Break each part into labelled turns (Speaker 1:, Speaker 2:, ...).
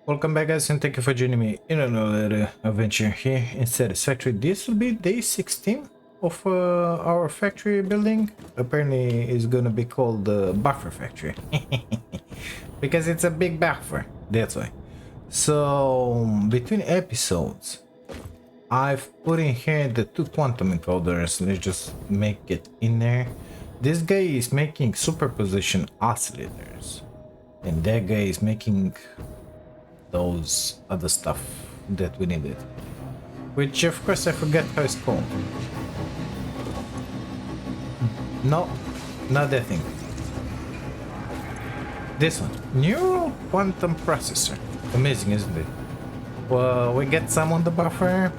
Speaker 1: Welcome back, guys, and thank you for joining me in another adventure here in Satisfactory. This will be day 16 of our factory building. Apparently it's gonna be called the buffer factory because it's a big buffer, that's why. So between episodes I've put in here the two quantum encoders. Let's just make it in there. This guy is making superposition oscillators and that guy is making those other stuff that we needed, which of course I forget how it's called. No, not that thing. This one, neural quantum processor. Amazing, isn't it? Well, we get some on the buffer.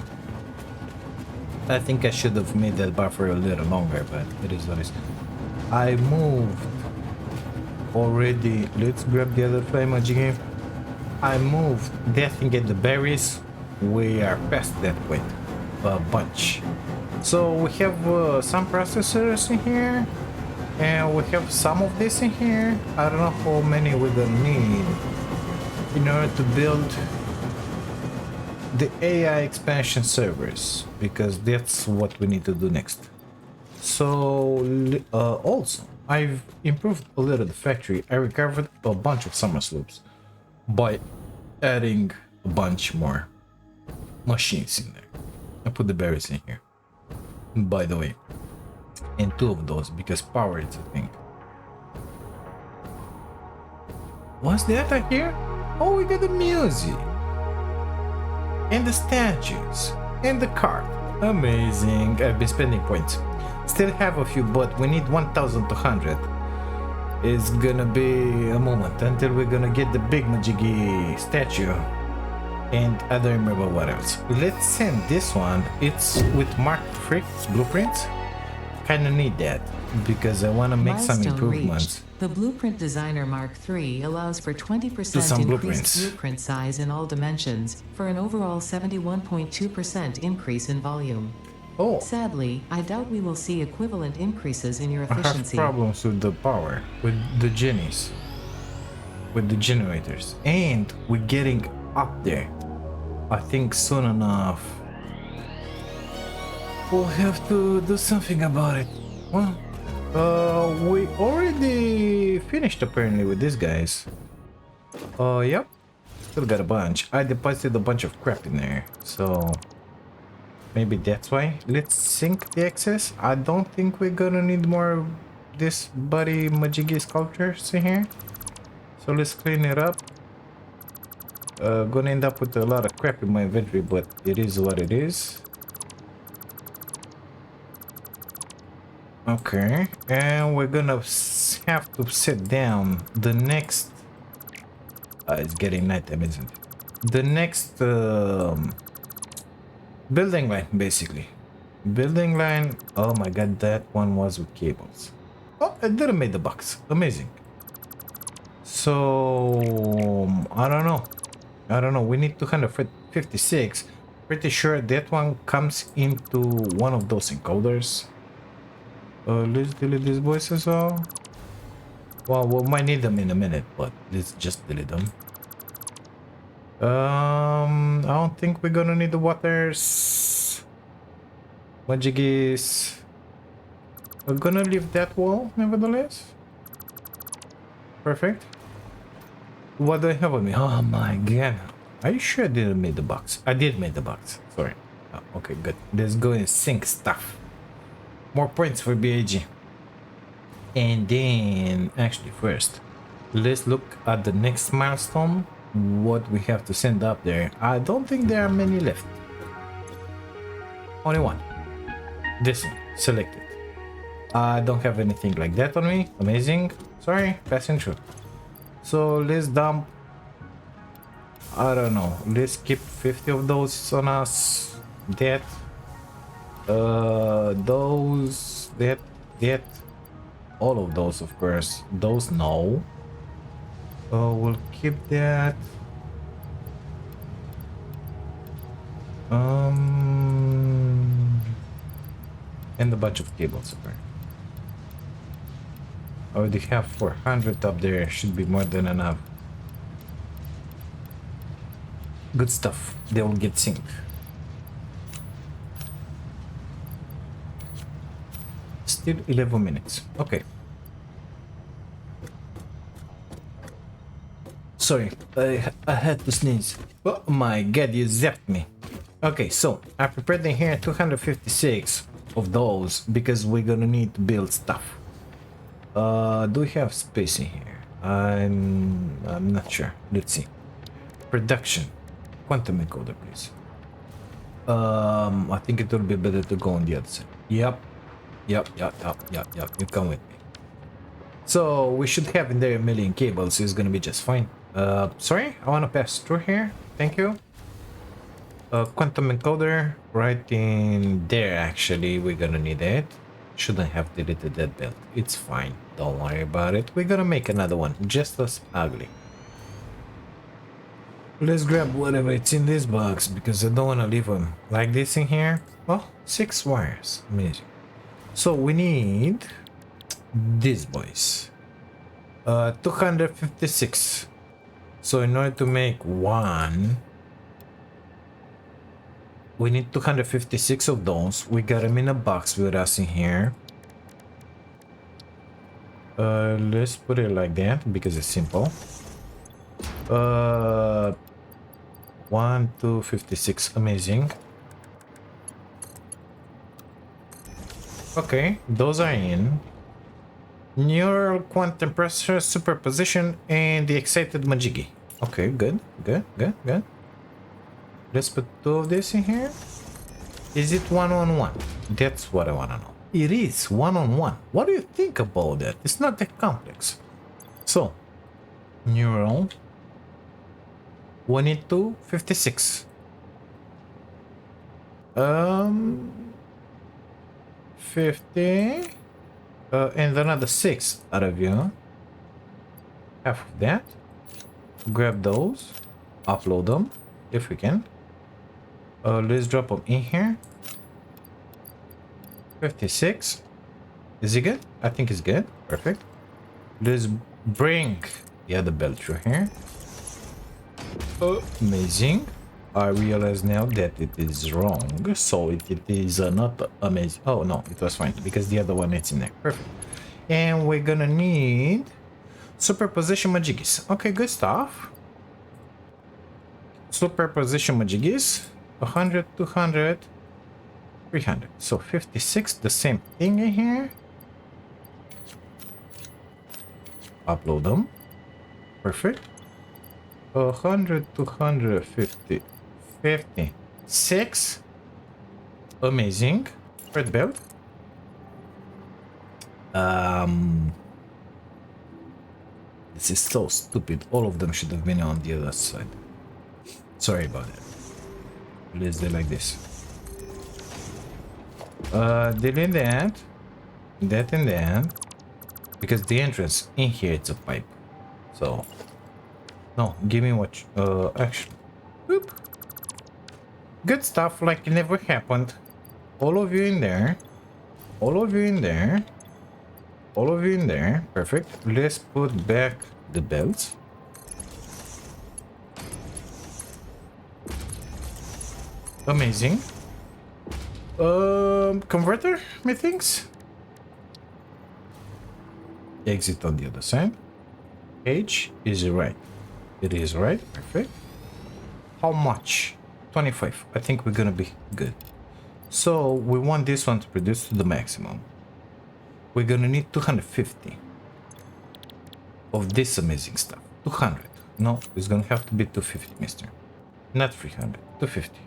Speaker 1: I think I should have made that buffer a little longer, but it is what it is. I moved already. Let's grab the other flame again. I moved that thing at the berries. We are past that point a bunch. So we have some processors in here, and we have some of this in here. I don't know how many we're gonna need in order to build the AI expansion servers, because that's what we need to do next. So also I've improved a little the factory. I recovered a bunch of summer slopes by adding a bunch more machines in there. I put the berries in here, by the way, and two of those because power is a thing. What's that I hear? Oh, we got the music and the statues and the card. Amazing. I've been spending points. Still have a few, but we need 1,200. It's gonna be a moment until we're gonna get the big Majigi statue, and I don't remember what else. Let's send this one. It's with Mark Frick's blueprints. Kinda need that because I wanna make some improvements.
Speaker 2: Reached. The Blueprint Designer Mark III allows for 20%
Speaker 1: some
Speaker 2: increased
Speaker 1: blueprints.
Speaker 2: blueprint size in all dimensions, for an overall 71.2% increase in volume.
Speaker 1: Oh,
Speaker 2: Sadly, I doubt we will see equivalent increases in your
Speaker 1: I have
Speaker 2: efficiency.
Speaker 1: problems with the power, with the genies, with the generators, and we're getting up there. I think soon enough we'll have to do something about it. Well, we already finished apparently with these guys. Yep, still got a bunch. I deposited a bunch of crap in there, so maybe that's why. Let's sink the excess. I don't think we're gonna need more of this buddy Majigi sculptures in here. So let's clean it up. Gonna end up with a lot of crap in my inventory, but it is what it is. Okay, and we're gonna have to sit down the next... it's getting nighttime, isn't it? The next building line, basically. Building line. Oh my god, that one was with cables. Oh, it didn't make the box. Amazing. So I don't know. We need 256. Pretty sure that one comes into one of those encoders. Let's delete these boys as well. Well, we might need them in a minute, but let's just delete them. I don't think we're gonna need the waters. Majigis. We're gonna leave that wall, nevertheless. Perfect. What do I have on me? Oh my god. Are you sure I didn't make the box? I did make the box. Sorry. Oh, okay, good. Let's go and sync stuff. More points for BAG. And then, actually, first, let's look at the next milestone. What we have to send up there. I don't think there are many left. Only one. This one. Selected. I don't have anything like that on me. Amazing. Sorry, passing through. So let's dump... I don't know. Let's keep 50 of those on us. That. Those. That. All of those, of course. Those, no. We'll keep that. And a bunch of cables, apparently. I already have 400 up there. Should be more than enough. Good stuff. They will get synced. Still 11 minutes. Okay. Sorry, I had to sneeze. Oh my god, you zapped me. Okay, so I prepared in here 256 of those because we're gonna need to build stuff. Do we have space in here? I'm not sure. Let's see. Production. Quantum encoder, please. I think it will be better to go on the other side. Yep. Yep. You come with me. So we should have in there a million cables. It's gonna be just fine. Sorry, I wanna pass through here. Thank you. Quantum encoder right in there. Actually, we're gonna need it. Shouldn't have deleted that belt. It's fine. Don't worry about it. We're gonna make another one just as ugly. Let's grab whatever it's in this box because I don't want to leave them like this in here. Well, 6 wires. Amazing. So we need these boys. 256. So in order to make one, we need 256 of those. We got them in a box with us in here. Let's put it like that because it's simple. 1, 2, 56. Amazing. Okay, those are in. Neural quantum pressure superposition and the excited majigi. Okay, good. Let's put 2 of this in here. Is it 1-on-1? That's what I want to know. It is 1-on-1. What do you think about that? It's not that complex. So, neural. We need 256. 50. And another 6 out of you. Half of that. Grab those. Upload them if we can. Let's drop them in here. 56. Is it good? I think it's good. Perfect. Let's bring the other belt through here. Amazing. I realize now that it is wrong. So it is not amazing. Oh no, it was fine because the other one is in there. Perfect. And we're gonna need superposition majigis. Okay, good stuff. Superposition majigis. 100, 200, 300. So 56, the same thing in here. Upload them. Perfect. 100, 250, 56. Amazing. Red belt. This is so stupid. All of them should have been on the other side. Sorry about that. Let's do like this. Delete that. That and that. Because the entrance in here, it's a pipe. So, no, give me what, actually. Whoop. Good stuff, like it never happened. All of you in there. All of you in there. All of you in there. Perfect. Let's put back the belts. Amazing. Converter, methinks. Exit on the other side. H is right. It is right. Perfect. How much? 25. I think we're gonna be good. So we want this one to produce to the maximum. We're gonna need 250 of this amazing stuff. 200. No, it's gonna have to be 250, mister. Not 300. 250.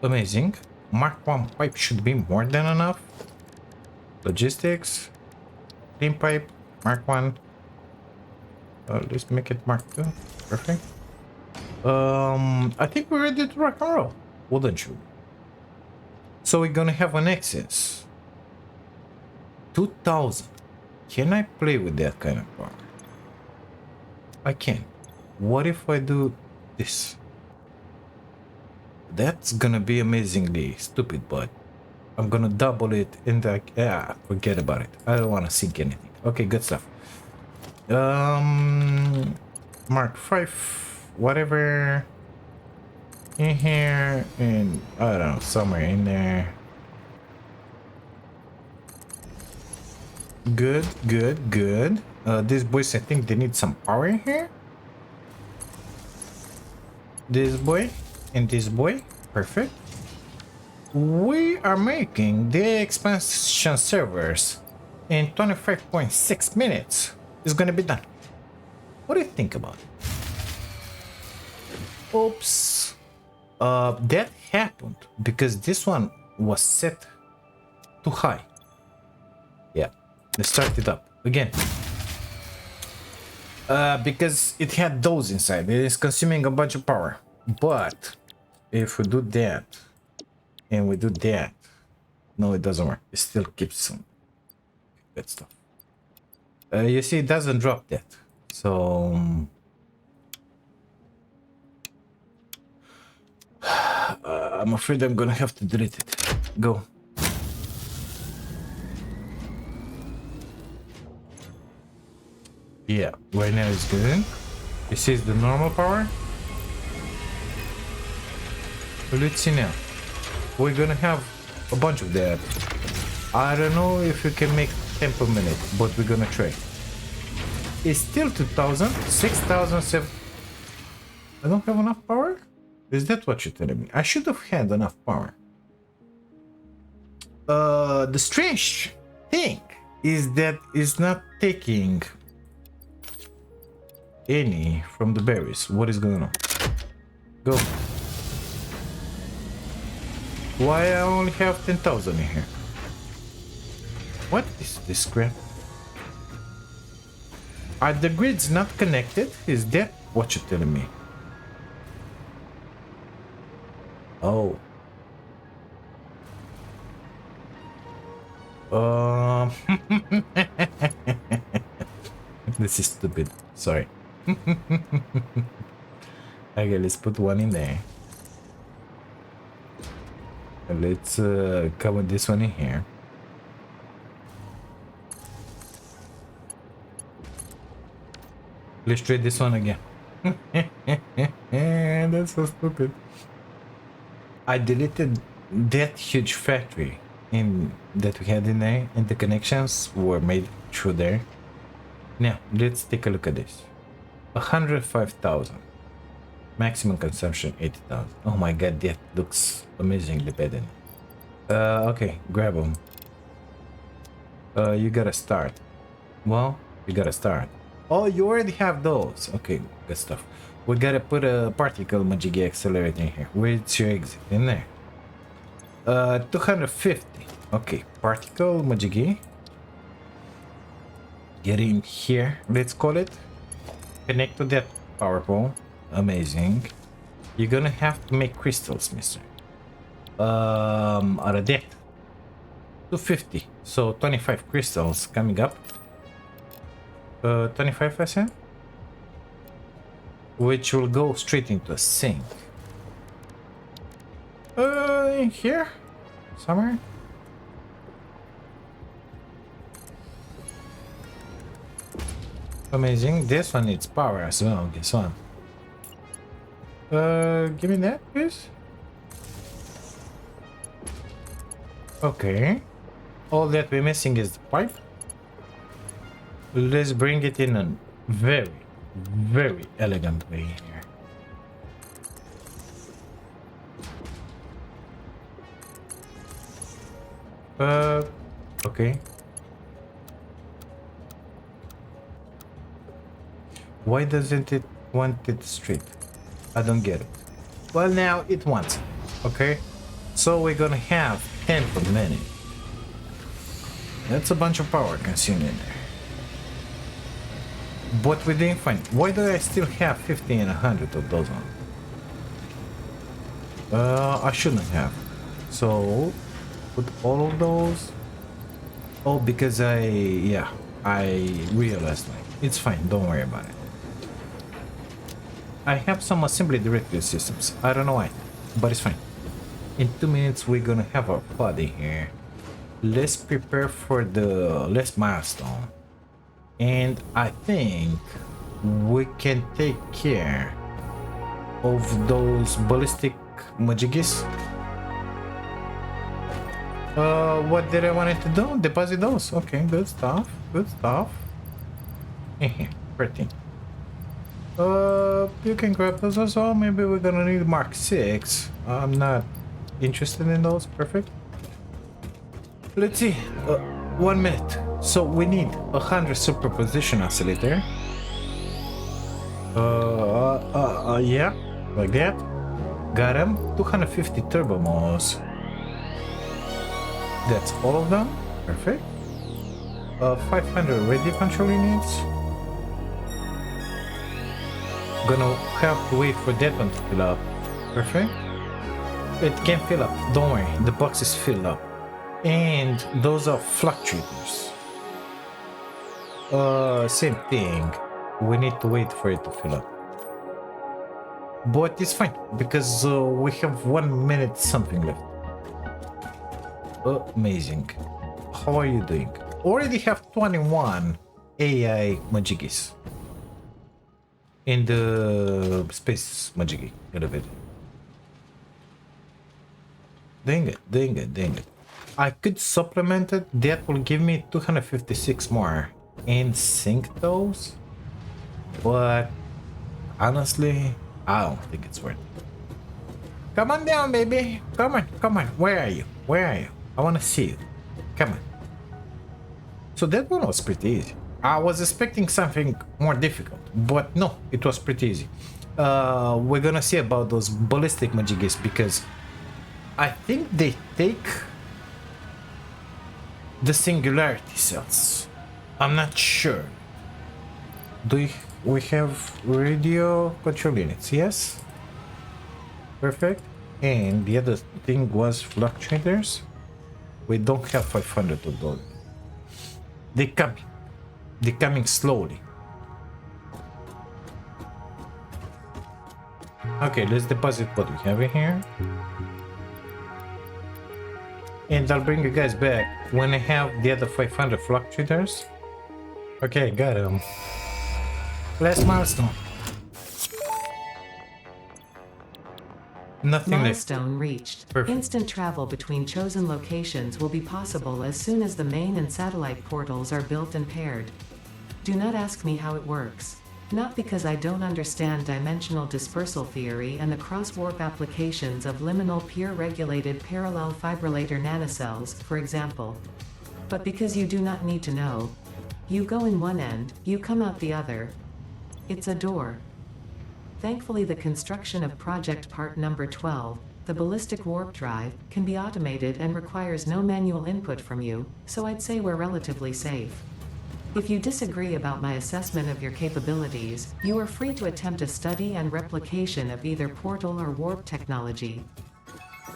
Speaker 1: Amazing. Mark 1 pipe should be more than enough. Logistics. Clean pipe. Mark 1. Let's make it Mark 2. Perfect. I think we're ready to rock and roll. Wouldn't you? So we're gonna have an excess. 2000. Can I play with that kind of power? I can. What if I do this? That's gonna be amazingly stupid, but I'm gonna double it and like, yeah, forget about it. I don't want to sync anything. Okay, good stuff. Mark 5, whatever. in here, and I don't know, somewhere in there. Good, good, good. These boys, I think they need some power in here. This boy and this boy, perfect. We are making the expansion servers in 25.6 minutes. It's gonna be done. What do you think about it? Oops. That happened because this one was set too high. Yeah, let's start it up again. Because it had those inside. It is consuming a bunch of power. But if we do that and we do that, no, it doesn't work. It still keeps some good stuff. You see, it doesn't drop that. So I'm afraid I'm gonna have to delete it. Go. Yeah, right now it's good. This is the normal power. Let's see now. We're gonna have a bunch of that. I don't know if we can make 10 per minute, but we're gonna try. It's still 2000, 6000, 7. I don't have enough power? Is that what you're telling me? I should have had enough power. The strange thing is that it's not taking any from the berries. What is going on? Go. Why I only have 10,000 in here? What is this crap? Are the grids not connected? Is that what you're telling me? Oh. This is stupid. Sorry. Okay, let's put one in there. Let's cover this one in here. Let's try this one again. That's so stupid. I deleted that huge factory in that we had in there, and the connections were made through there. Now let's take a look at this. 105,000. Maximum consumption 80,000. Oh my god, that looks amazingly better. Okay, grab them. You gotta start. Well, you gotta start. Oh, you already have those. Okay, good stuff. We gotta put a particle Majigi accelerator in here. Where's your exit? In there. 250. Okay, particle Majigi. Get in here, let's call it. Connect to that power pole. Amazing. You're gonna have to make crystals, mister. Out of that. 250. So 25 crystals coming up. 25%, which will go straight into a sink. In here, somewhere. Amazing. This one needs power as well. This one. Give me that, please. Okay. All that we're missing is the pipe. Let's bring it in a very, very elegant way here. Okay. Why doesn't it want it straight? I don't get it. Well, now it wants it. Okay. So we're gonna have 10 per minute. That's a bunch of power consumed in there. But we didn't find. Why do I still have 50 and 100 of those on? I shouldn't have. So put all of those. Oh, because I realized like it's fine. Don't worry about it. I have some assembly directory systems. I don't know why, but it's fine. In 2 minutes we're gonna have our body here. Let's prepare for the last milestone. And I think we can take care of those ballistic Majigis. What did I want it to do? Deposit those. Okay, good stuff. Good stuff. Pretty. You can grab those as well. Maybe we're gonna need Mark 6. I'm not interested in those. Perfect. Let's see. 1 minute. So we need 100 superposition oscillator. Yeah, like that. Got him. 250 turbo modes. That's all of them. Perfect. 500 radio control units. Gonna have to wait for that one to fill up. Perfect. It can fill up. Don't worry. The box is filled up. And those are fluctuators. Same thing. We need to wait for it to fill up. But it's fine because we have 1 minute something left. Amazing. How are you doing? Already have 21 AI Majigis in the space Majigi elevator. Dang it. I could supplement it. That will give me 256 more and sync those. But honestly, I don't think it's worth it. Come on down, baby. Come on. Where are you? I want to see you. Come on. So that one was pretty easy. I was expecting something more difficult, but no, it was pretty easy. We're gonna see about those ballistic Majigis because I think they take the Singularity cells. I'm not sure. Do we have radio control units? Yes. Perfect. And the other thing was fluctuators. We don't have 500 of those. They're coming slowly. Okay, let's deposit what we have in here. And I'll bring you guys back when I have the other 500 fluctuators. Okay, got him. Last milestone. Nothing
Speaker 2: Milestone reached.
Speaker 1: Perfect.
Speaker 2: Instant travel between chosen locations will be possible as soon as the main and satellite portals are built and paired. Do not ask me how it works. Not because I don't understand dimensional dispersal theory and the cross-warp applications of liminal peer-regulated parallel fibrillator nanocells, for example. But because you do not need to know. You go in one end, you come out the other. It's a door. Thankfully, the construction of project part number 12, the ballistic warp drive, can be automated and requires no manual input from you, so I'd say we're relatively safe. If you disagree about my assessment of your capabilities, you are free to attempt a study and replication of either portal or warp technology.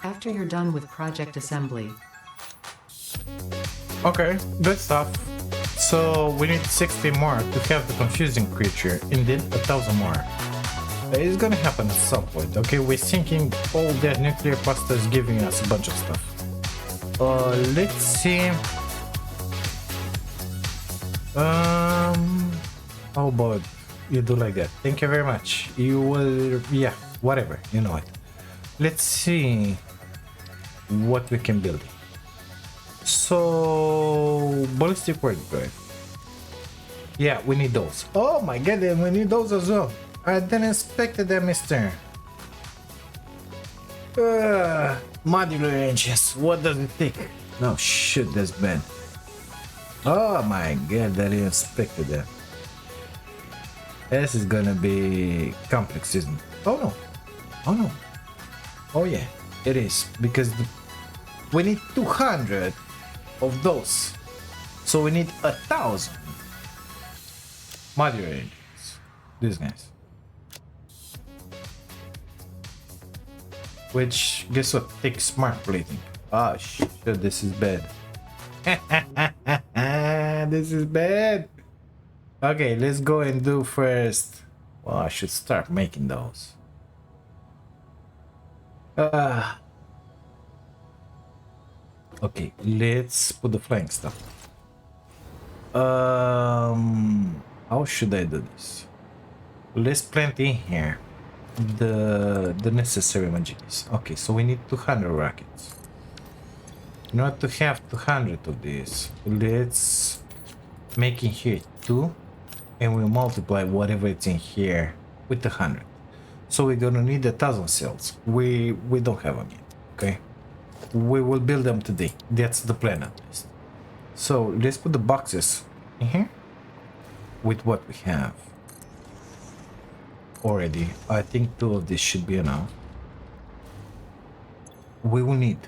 Speaker 2: After you're done with project assembly.
Speaker 1: Okay, good stuff. So we need 60 more to have the confusing creature, and then 1,000 more. It's gonna happen at some point. Okay, we're sinking all that nuclear pasta is giving us a bunch of stuff. Let's see. How about you do like that? Thank you very much. You will, yeah, whatever, you know it. Let's see what we can build. So ballistic warp drive. Yeah, we need those. Oh my god, we need those as well. I didn't expect that, mister. Modular engines, what does it take? No shit, that's bad. Oh my god, I didn't expect that. This is gonna be complex, isn't it? Oh no. Oh no. Oh yeah, it is. Because we need 200 of those. So we need 1,000 modular engines. These guys. Which, guess what? Takes smart plating. Oh shit, this is bad. This is bad. Okay, let's go and do first. Well, I should start making those. Okay, let's put the flying stuff. How should I do this? Let's plant in here. the necessary magickies. Okay, so we need 200 rockets. In order to have 200 of these, let's make in here 2, and we'll multiply whatever it's in here with 100. So we're gonna need 1,000 cells. We don't have them yet. Okay, we will build them today. That's the plan at least. So let's put the boxes in here with what we have already. I think 2 of these should be enough. We will need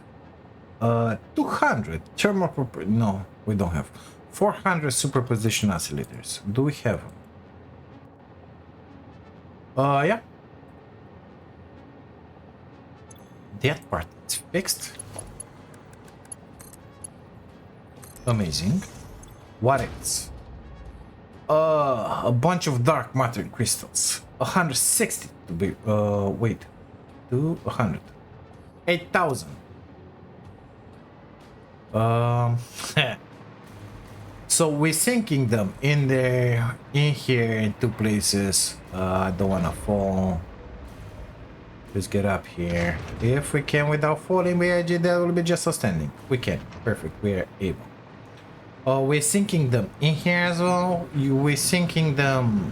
Speaker 1: 200 thermal no, we don't have 400 superposition oscillators. Do we have them? Yeah, that part is fixed. Amazing. What else? A bunch of dark matter crystals. 160 to be wait, to 100. 8,000. So we're sinking them in there, in here, in 2 places. I don't wanna fall. Let's get up here. If we can without falling, that will be just outstanding. We can. Perfect. We are able. Oh, we're sinking them in here as well. We're sinking them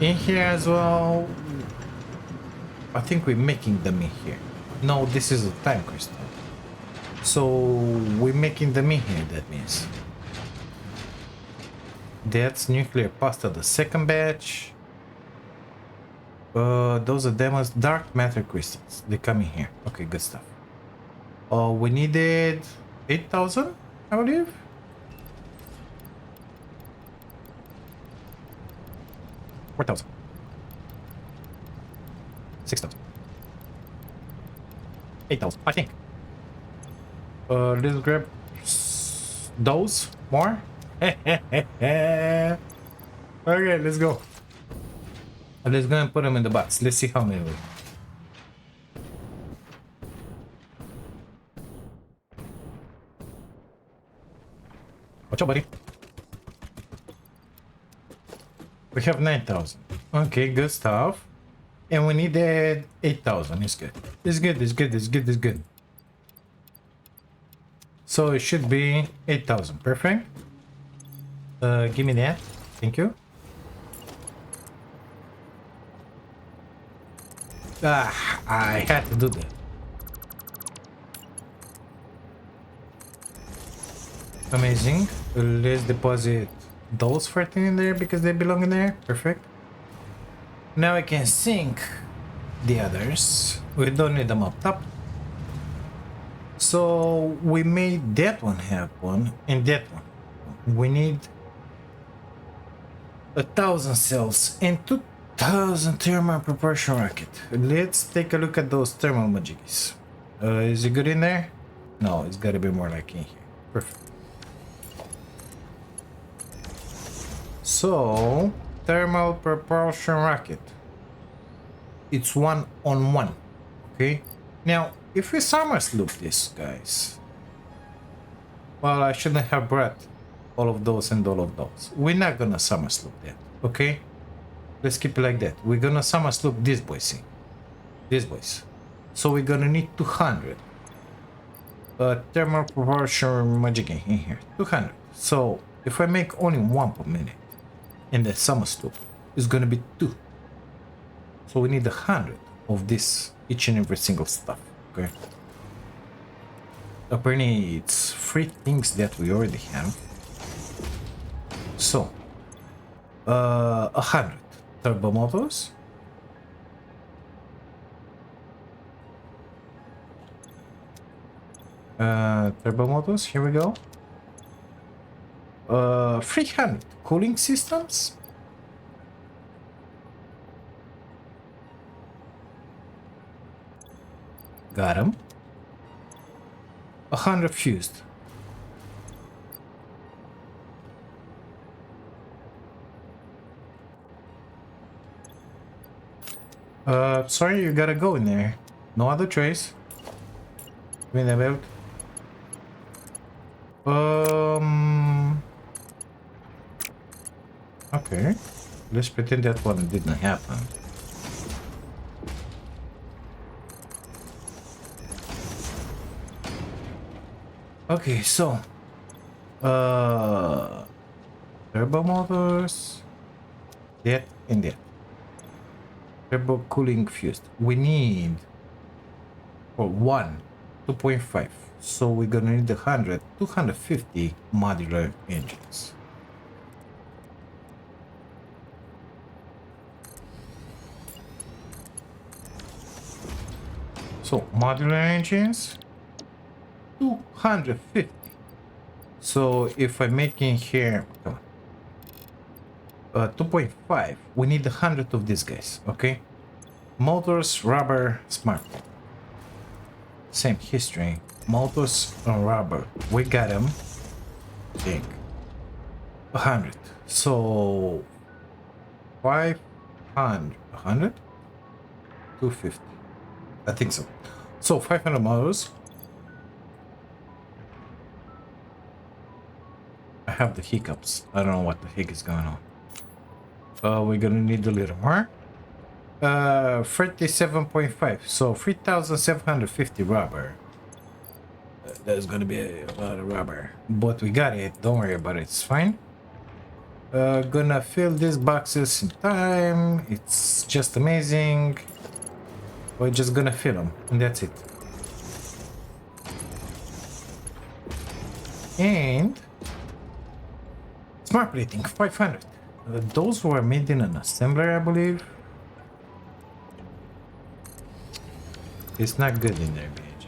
Speaker 1: in here as well. I think we're making them in here. No, this is a time crystal. So we're making them in here, that means. That's nuclear pasta, the second batch. Those are demos, dark matter crystals. They come in here. Okay, good stuff. Oh, we needed 8,000, I believe. Four thousand. 6,000. 8,000, I think. Let's grab those more. Okay, let's go. Let's go and put them in the box. Let's see how many we. Watch out, buddy. We have 9,000. Okay, good stuff. And we needed 8,000. It's good. It's good. It's good. It's good. It's good. So it should be 8,000. Perfect. Give me that. Thank you. Ah, I had to do that. Amazing. Let's deposit those 14 in there because they belong in there. Perfect. Now I can sync the others. We don't need them up top. So we made that one happen and that one. We need 1,000 cells and 2,000 thermal propulsion rocket. Let's take a look at those thermal magickies. Is it good in there? No, it's gotta be more like in here. Perfect. So, thermal propulsion rocket. It's 1-on-1. Okay. Now, if we summer sloop this, guys. Well, I shouldn't have brought all of those and all of those. We're not gonna summer sloop that. Okay. Let's keep it like that. We're gonna summer sloop this boy, see. This boys. So we're gonna need 200. Thermal propulsion magic in here. 200. So if I make only 1 per minute in the summer sloop, it's gonna be 2. So we need 100 of this, each and every single stuff. Okay. Apparently it's 3 things that we already have. So 100 turbo motors. Turbo motors, here we go. 300 cooling systems. Got them. 100 fused. Sorry, you gotta go in there. No other choice. Give me the belt. Okay. Let's pretend that one didn't happen. Okay, so turbo motors, that and that. Turbo cooling fused. We need for one 2.5. So we're gonna need 250 modular engines. So modular engines, 250. So if I'm making here, come on, 2.5, we need 100 of these guys, okay? Motors, rubber, smart. Same history. Motors and rubber. We got them. Think. 100. So 500. 100? 250. I think so. So 500 motors. I have the hiccups. I don't know what the heck is going on. We're gonna need a little more. 37.5. So 3,750 rubber. There's gonna be a lot of rubber, but we got it. Don't worry about it. It's fine. Gonna fill these boxes in time. It's just amazing. We're just gonna fill them, and that's it. And smart plating 500. Those were made in an assembler, I believe. It's not good in there, BG.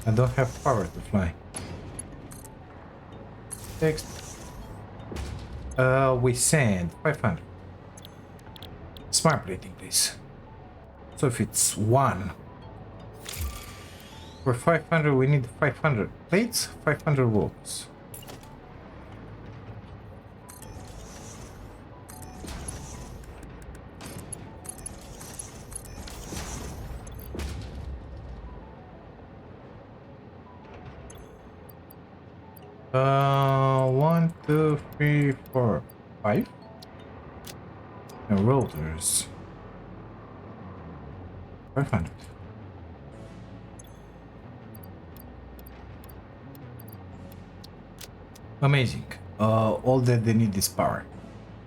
Speaker 1: I don't have power to fly. Text. We send 500. Smart plating, please. So if it's one for 500, we need 500 plates, 500 ropes. One, two, three, four, five. And rotors. 500. Amazing. All that they need is power.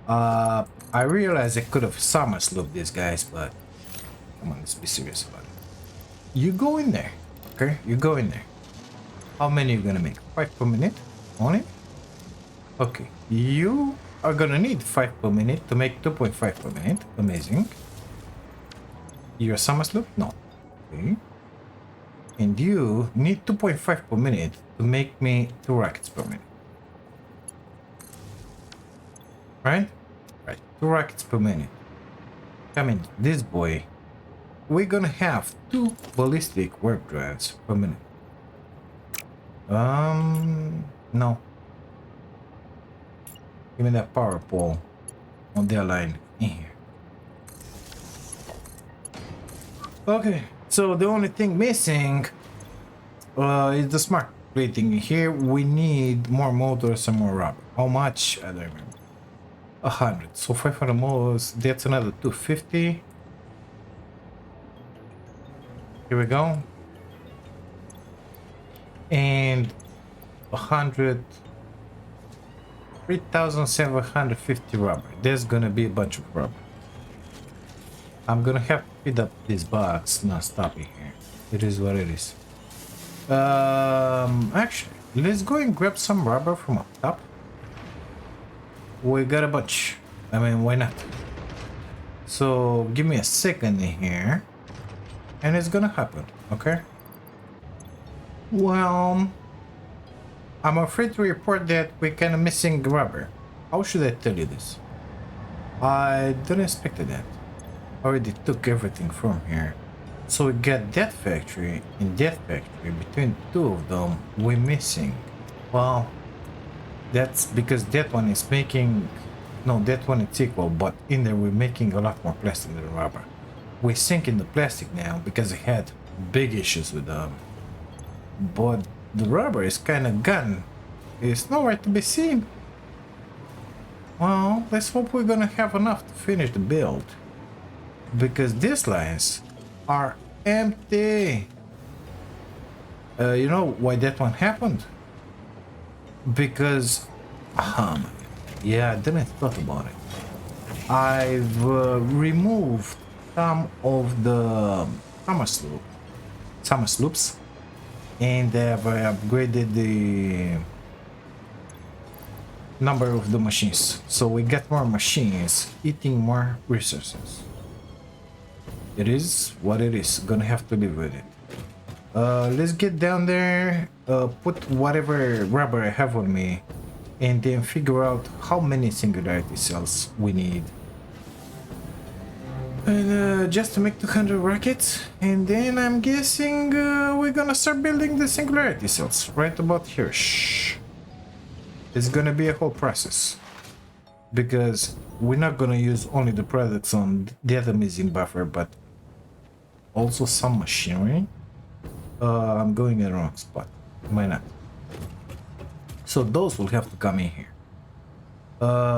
Speaker 1: I realize I could have summer slooped these guys, but come on, let's be serious about it. You go in there, okay? You go in there. How many are you gonna make? 5 per minute? Only? Okay. You are gonna need 5 per minute to make 2.5 per minute. Amazing. You're summer sloop? No. Okay. And you need 2.5 per minute to make me 2 rockets per minute. Right? Right. 2 rockets per minute. Come in, this boy. We're gonna have 2 ballistic warp drives per minute. No. Give me that power pole on their line in here. Okay, so the only thing missing is the smart plating. Here we need more motors and more rubber. How much? I don't remember. 100. So 500 motors. That's another 250. Here we go. And 100. 3,750 rubber. There's gonna be a bunch of rubber. I'm gonna have to feed up this box non-stop in here. It is what it is. Actually, let's go and grab some rubber from up top. We got a bunch. I mean, why not? So give me a second in here, and it's gonna happen. Okay. Well, I'm afraid to report that we're kind of missing rubber. How should I tell you this? I didn't expect that. Already took everything from here. So we got that factory and that factory. Between two of them, we're missing. Well, that's because that one is making... No, that one is equal, but in there we're making a lot more plastic than rubber. We're sinking the plastic now because I had big issues with them. But the rubber is kind of gone It's nowhere to be seen. Well, let's hope we're gonna have enough to finish the build. Because these lines are empty. You know why that one happened? Because... yeah, I didn't thought about it. I've removed some of the summer sloops, and I've upgraded the number of the machines, so we get more machines eating more resources. It is what it is. Gonna have to live with it. Let's get down there, put whatever rubber I have on me, and then figure out how many singularity cells we need. And just to make 200 rockets, and then I'm guessing we're gonna start building the singularity cells right about here. Shh. It's gonna be a whole process, because we're not gonna use only the products on the other missing buffer, but also some machinery. I'm going in the wrong spot. Why not? So those will have to come in here.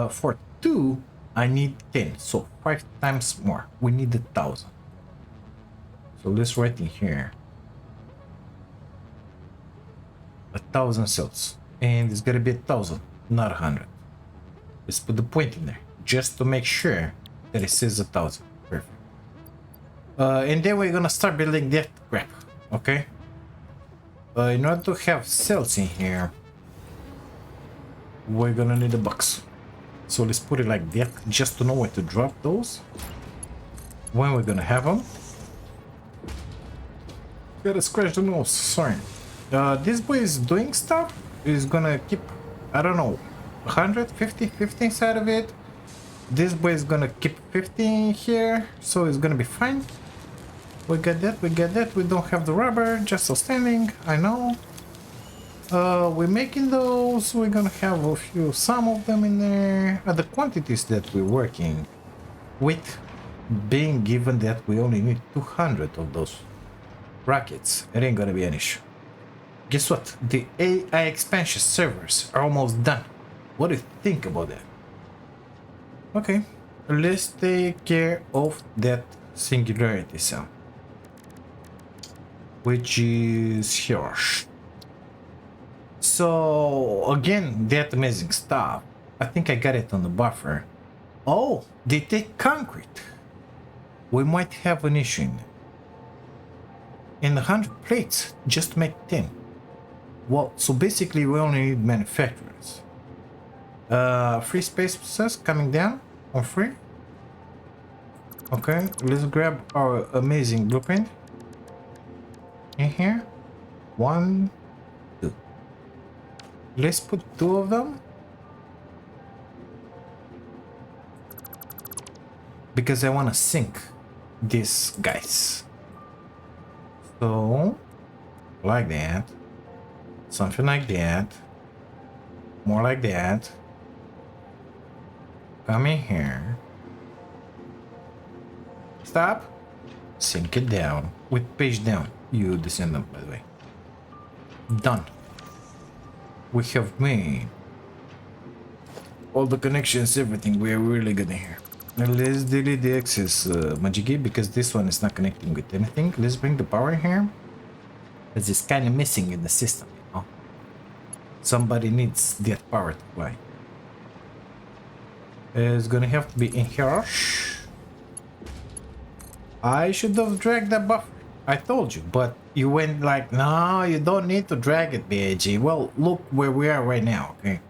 Speaker 1: For 2, I need 10, so 5 times more. We need 1,000. So let's write in here 1,000 cells, and it's gonna be 1,000, not 100. Let's put the point in there just to make sure that it says 1,000. Perfect. And then we're gonna start building that crap. Okay. In order to have cells in here, we're gonna need a box. So let's put it like that, just to know where to drop those when we're gonna have them. Gotta scratch the nose. Sorry. This boy is doing stuff. Is gonna keep, I don't know, 150, 50 inside of it. This boy is gonna keep 50 here, so it's gonna be fine. We get that, we get that. We don't have the rubber, just outstanding, I know. We're making those. We're gonna have some of them in there. The quantities that we're working with, being given that we only need 200 of those rockets, it ain't gonna be an issue. Guess what? The AI expansion servers are almost done. What do you think about that? Okay, let's take care of that singularity cell, which is here. So again, that amazing stuff. I think I got it on the buffer. Oh, they take concrete. We might have an issue in them. And 100 plates just to make 10. Well, so basically we only need manufacturers. Free spaces coming down on free. Okay, let's grab our amazing blueprint in here. 1, 2. Let's put 2 of them, because I want to sink these guys. So like that, something like that, more like that. Come in here, stop, sink it down with page down. You descendant, by the way. Done. We have made all the connections, everything. We're really good in here. Now let's delete the excess Majigi, because this one is not connecting with anything. Let's bring the power here, because it's kind of missing in the system, you know. Somebody needs that power to fly. It's gonna have to be in here. I should have dragged that buffer. I told you, but you went like, no, you don't need to drag it, BAG. Well, look where we are right now, okay?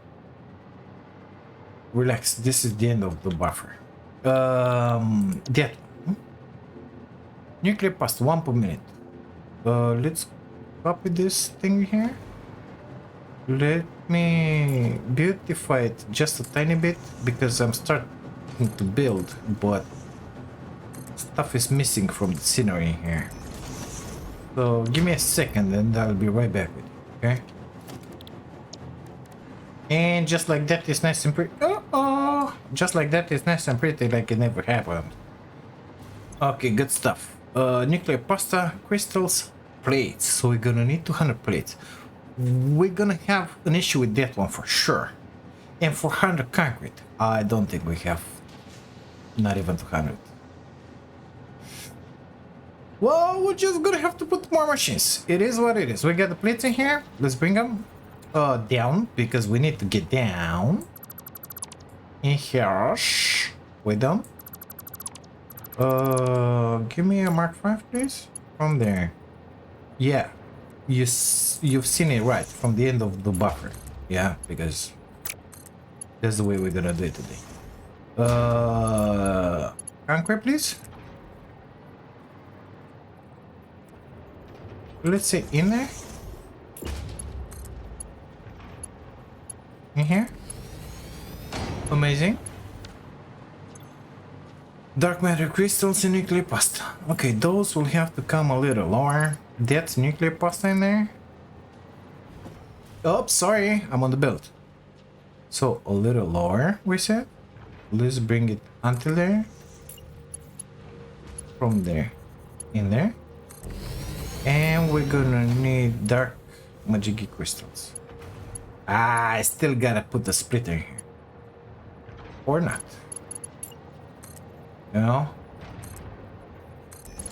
Speaker 1: Relax, this is the end of the buffer. That one. Nuclear past 1 per minute. Let's copy this thing here. Let me beautify it just a tiny bit, because I'm starting to build, but stuff is missing from the scenery here. So give me a second and I'll be right back with you, okay? And just like that, is nice and pretty. Just like that, is nice and pretty, like it never happened. Okay, good stuff. Nuclear pasta, crystals, plates. So we're gonna need 200 plates. we're gonna have an issue with that one for sure. And for 100 concrete, I don't think we have. Not even 200. Well, we're just gonna have to put more machines. It is what it is. We got the plates in here. Let's bring them down because we need to get down. In here. With them. Give me a Mark 5, please. From there. Yeah. You've seen it right from the end of the buffer. Yeah, because that's the way we're gonna do it today. Concrete, please. Let's say in there. In here. Amazing. Dark matter crystals and nuclear pasta. Okay, those will have to come a little lower. That's nuclear pasta in there. Oh, sorry, I'm on the belt. So a little lower, we said. Let's bring it until there. From there. In there. And we're gonna need dark magic crystals. I still gotta put a splitter here. Or not. You know?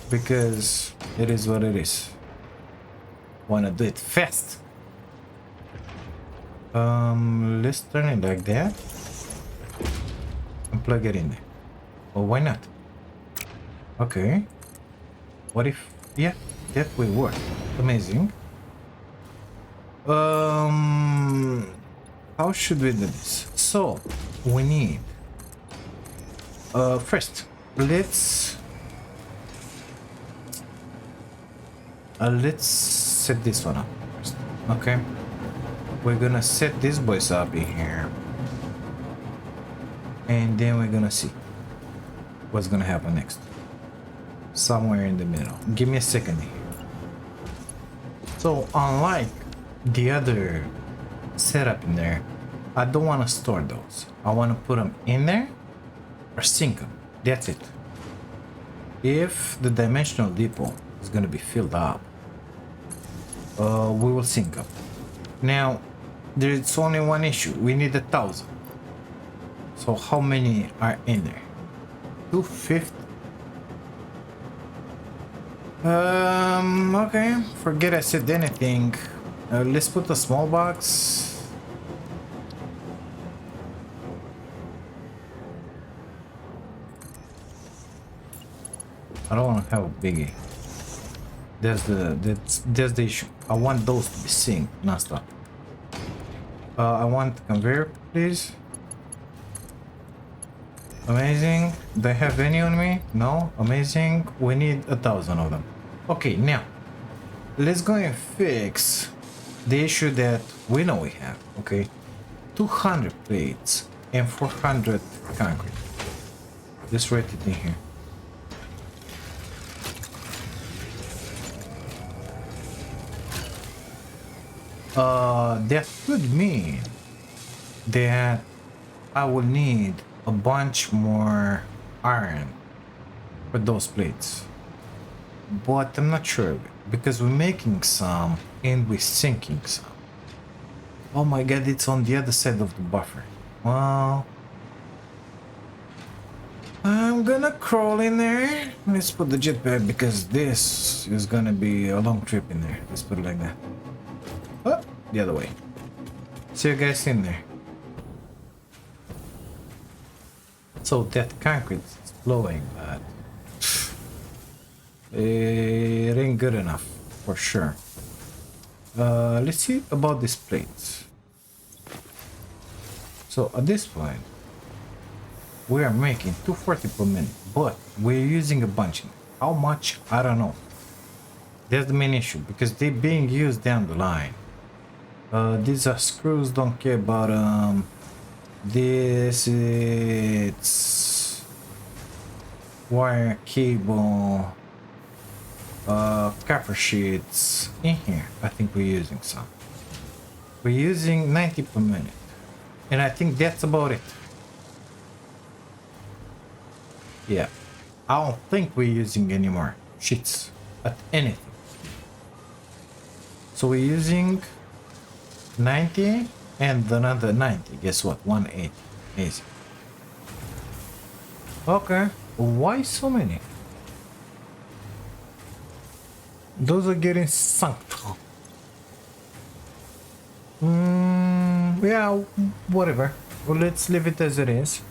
Speaker 1: Because it is what it is. Wanna do it fast. Let's turn it like that. And plug it in there. Or why not? Okay. What if... Yeah, that will work. Amazing. How should we do this? So, we need... first, let's set this one up first. Okay. We're gonna set these boys up in here. And then we're gonna see what's gonna happen next. Somewhere in the middle. Give me a second here. So, unlike the other setup in there, I don't want to store those. I want to put them in there or sink them. That's it. If the dimensional depot is going to be filled up, we will sink them. Now, there's only one issue. We need 1,000. So how many are in there? 250. Okay. Forget I said anything. Let's put a small box. I don't want to have a biggie. That's the issue. I want those to be synced non-stop. I want conveyor, please. Amazing. Do I have any on me? No. Amazing. We need 1,000 of them. Okay, now let's go and fix the issue that we know we have. Okay, 200 plates and 400 concrete. Let's write it in here. That could mean that I will need a bunch more iron for those plates, but I'm not sure of it because we're making some and we're sinking some. Oh my god, it's on the other side of the buffer. Well, I'm gonna crawl in there. Let's put the jetpack because this is gonna be a long trip in there. Let's put it like that. Oh, the other way. See you guys in there. So that concrete is flowing, but it ain't good enough for sure. Let's see about these plates. So at this point, we are making 240 per minute, but we're using a bunch. How much? I don't know. That's the main issue because they're being used down the line. These are screws, don't care about them. This is wire, cable, copper sheets in here. I think we're using some. We're using 90 per minute, and I think that's about it. Yeah, I don't think we're using any more sheets at anything. So we're using 90 and another 90. Guess what? 180. Easy. Okay. Why so many? Those are getting sunk. Yeah, whatever. Well, let's leave it as it is.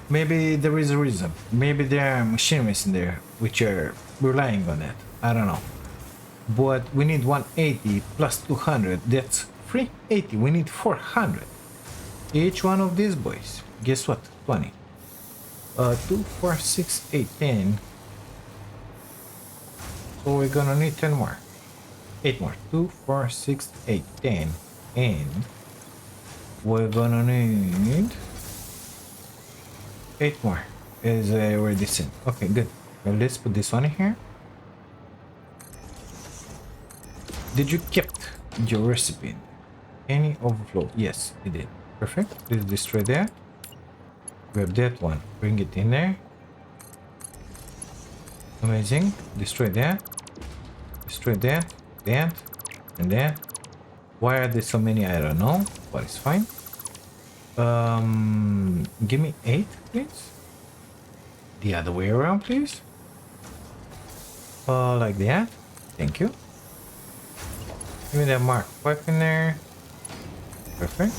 Speaker 1: Maybe there is a reason. Maybe there are machineries in there which are relying on that. I don't know. But we need 180 plus 200. That's 380. We need 400. Each one of these boys. Guess what? 20. 2, 4, 6, 8, 10. So we're gonna need 10 more. 8 more. 2, 4, 6, 8, 10. And we're gonna need 8 more. As I already said. Okay, good. Well, let's put this one in here. Did you kept your recipe? Any overflow? Yes, it did. Perfect. Let's destroy that. Grab that one. Bring it in there. Amazing. Destroy that. Destroy that. That. And that. Why are there so many? I don't know. But it's fine. Give me 8, please. The other way around, please. Like that. Thank you. Give me that mark 5 in there. Perfect.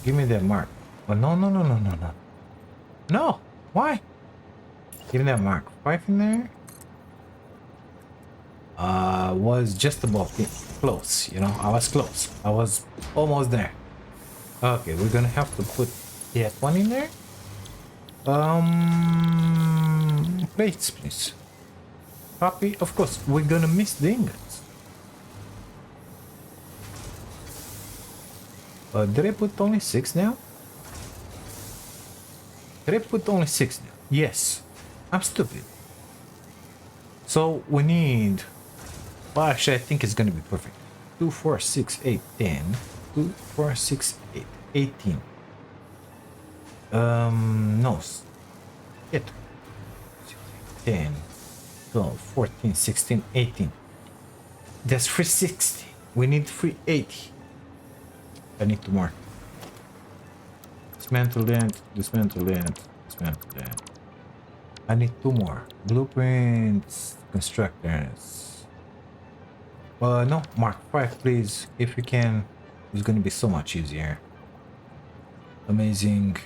Speaker 1: Give me that mark. Oh, no. No! Why? Give me that mark 5 in there. Was just about close, you know. I was close. I was almost there. Okay, we're gonna have to put that one in there. Plates, please. Copy. Of course, we're gonna miss the ingots. Did I put only 6 now? Did I put only 6 now? Yes. I'm stupid. So we need... Well, actually, I think it's gonna be perfect. 2, 4, 6, 8, 10. 2, 4, 6, 8, 18. No. 8. 10, 12, 14, 16, 18. That's 360. We need 380. I need 2 more. Dismantle that, dismantle that, dismantle that. I need 2 more. Blueprints, constructors. No, Mark 5, please. If you can, it's gonna be so much easier. Amazing.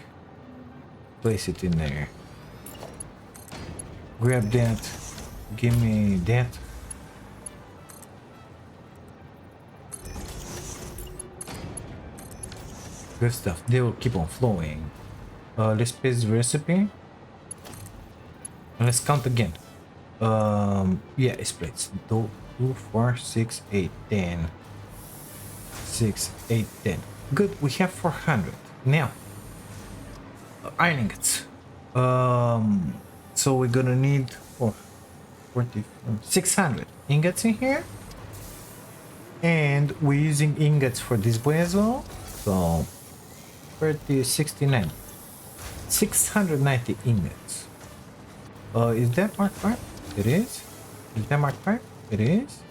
Speaker 1: Place it in there. Grab that. Give me that. Good stuff. They will keep on flowing. Let's paste the recipe. And let's count again. Yeah, it's plates. 2, 4, 6, 8, 10. 6, 8, 10. Good, we have 400. Now, iron ingots. So we're gonna need 600 ingots in here. And we're using ingots for this boy as well. So 30, 69. 690 ingots. Is that Mark 5? It is. Is that Mark 5? It is.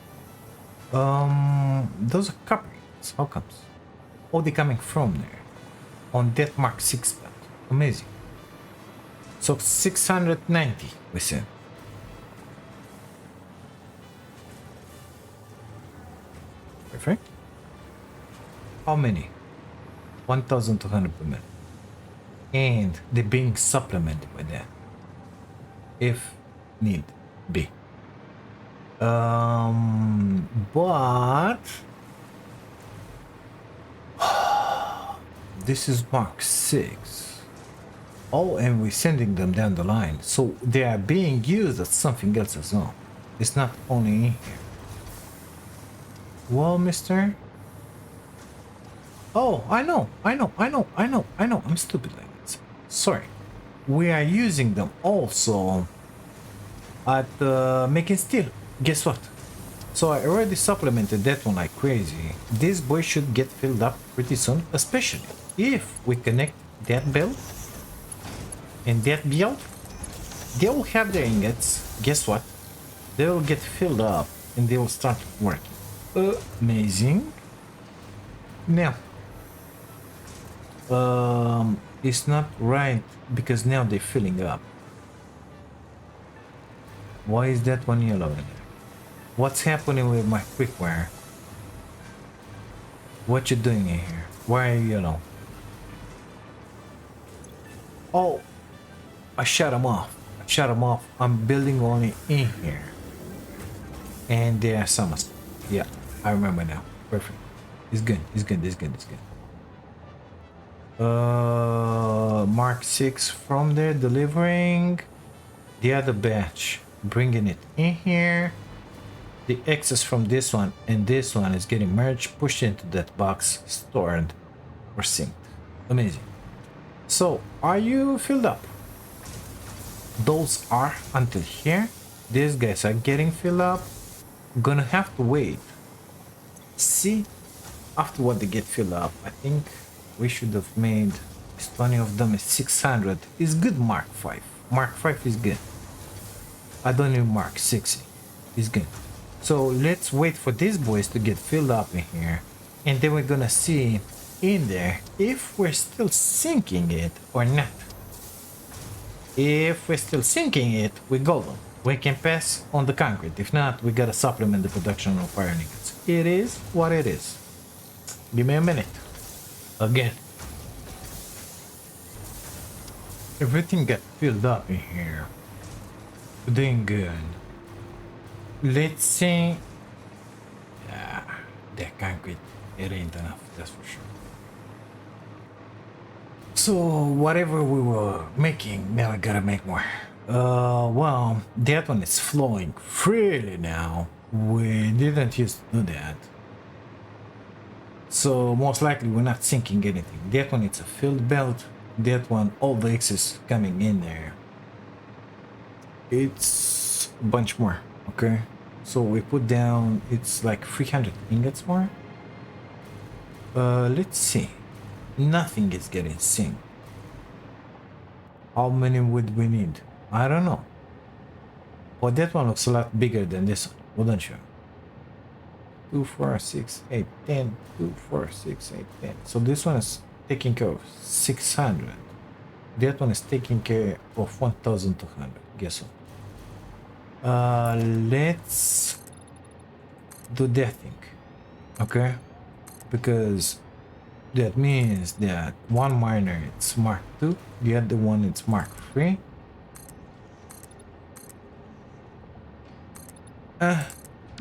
Speaker 1: Those are copper ingots. How comes? Oh, they're coming from there. On that Mark 6 belt. Amazing. So 690, we said. Perfect. How many? 1,200 per minute. And they're being supplemented by that. If need be. But this is Mark 6. Oh, and we're sending them down the line. So they are being used as something else as well. It's not only in here. Well, mister. Oh, I know. I'm stupid like this. Sorry. We are using them also at making steel. Guess what? So I already supplemented that one like crazy. This boy should get filled up pretty soon, especially if we connect that belt and that belt. They will have their ingots. Guess what? They will get filled up and they will start working. Amazing. Now, it's not right because now they're filling up. Why is that one yellow in there? What's happening with my quick wire? What you doing in here? Why are you yellow? Oh, I shut them off. I shut them off. I'm building only in here. And there are some. Yeah, I remember now. Perfect. It's good. It's good. It's good. It's good. Mark 6 from there, delivering the other batch, bringing it in here. The excess from this one and this one is getting merged, pushed into that box, stored or synced. Amazing. So, are you filled up? Those are until here. These guys are getting filled up. Gonna have to wait. See, after what they get filled up, I think we should have made 20 of them is 600. Is good. Mark 5. Mark 5 is good. I don't need Mark 6. It's good. So let's wait for these boys to get filled up in here, and then we're gonna see in there if we're still sinking it or not. If we're still sinking it, we golden. We can pass on the concrete. If not, we gotta supplement the production of iron ingots. It is what it is. Give me a minute. Again. Everything got filled up in here. Doing good. Let's see. Yeah, that concrete, it ain't enough, that's for sure. So whatever we were making, now I gotta make more. Well, that one is flowing freely now. We didn't used to do that. So most likely we're not sinking anything. That one, it's a filled belt. That one, all the excess coming in there. It's a bunch more, okay? So we put down, it's like 300 ingots more. Let's see. Nothing is getting synced. How many would we need? I don't know. But that one looks a lot bigger than this one, wouldn't you? 2, 4, 6, 8, 10. 2, 4, 6, 8, 10. So this one is taking care of 600. That one is taking care of 1,200. Guess what? Let's do that thing, okay? Because that means that one miner it's Mark 2, the other one it's Mark 3.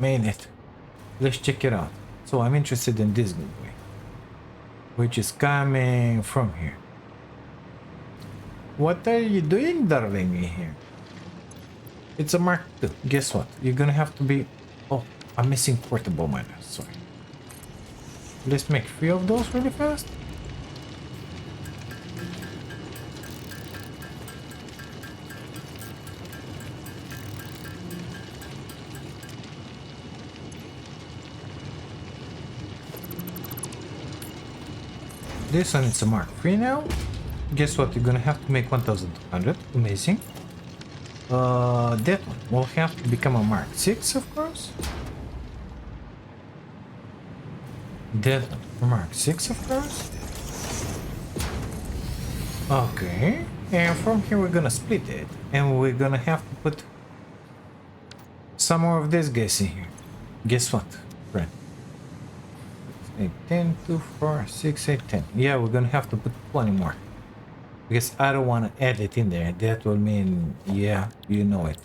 Speaker 1: Made it. Let's check it out. So I'm interested in this good way, which is coming from here. What are you doing, darling, in here? It's a Mark 2. Guess what? You're gonna have to be... Oh, I'm missing portable miner. Sorry. Let's make 3 of those really fast. This one is a Mark 3 now. Guess what? You're gonna have to make 1,200. Amazing. That one will have to become a Mark 6, of course. That one, a Mark 6, of course. Okay. And from here we're gonna split it. And we're gonna have to put some more of this guys in here. Guess what, friend? 8, 10, 2, 4, 6, 8, 10. Yeah, we're gonna have to put 20 more. Because I don't want to add it in there. That will mean, yeah, you know it.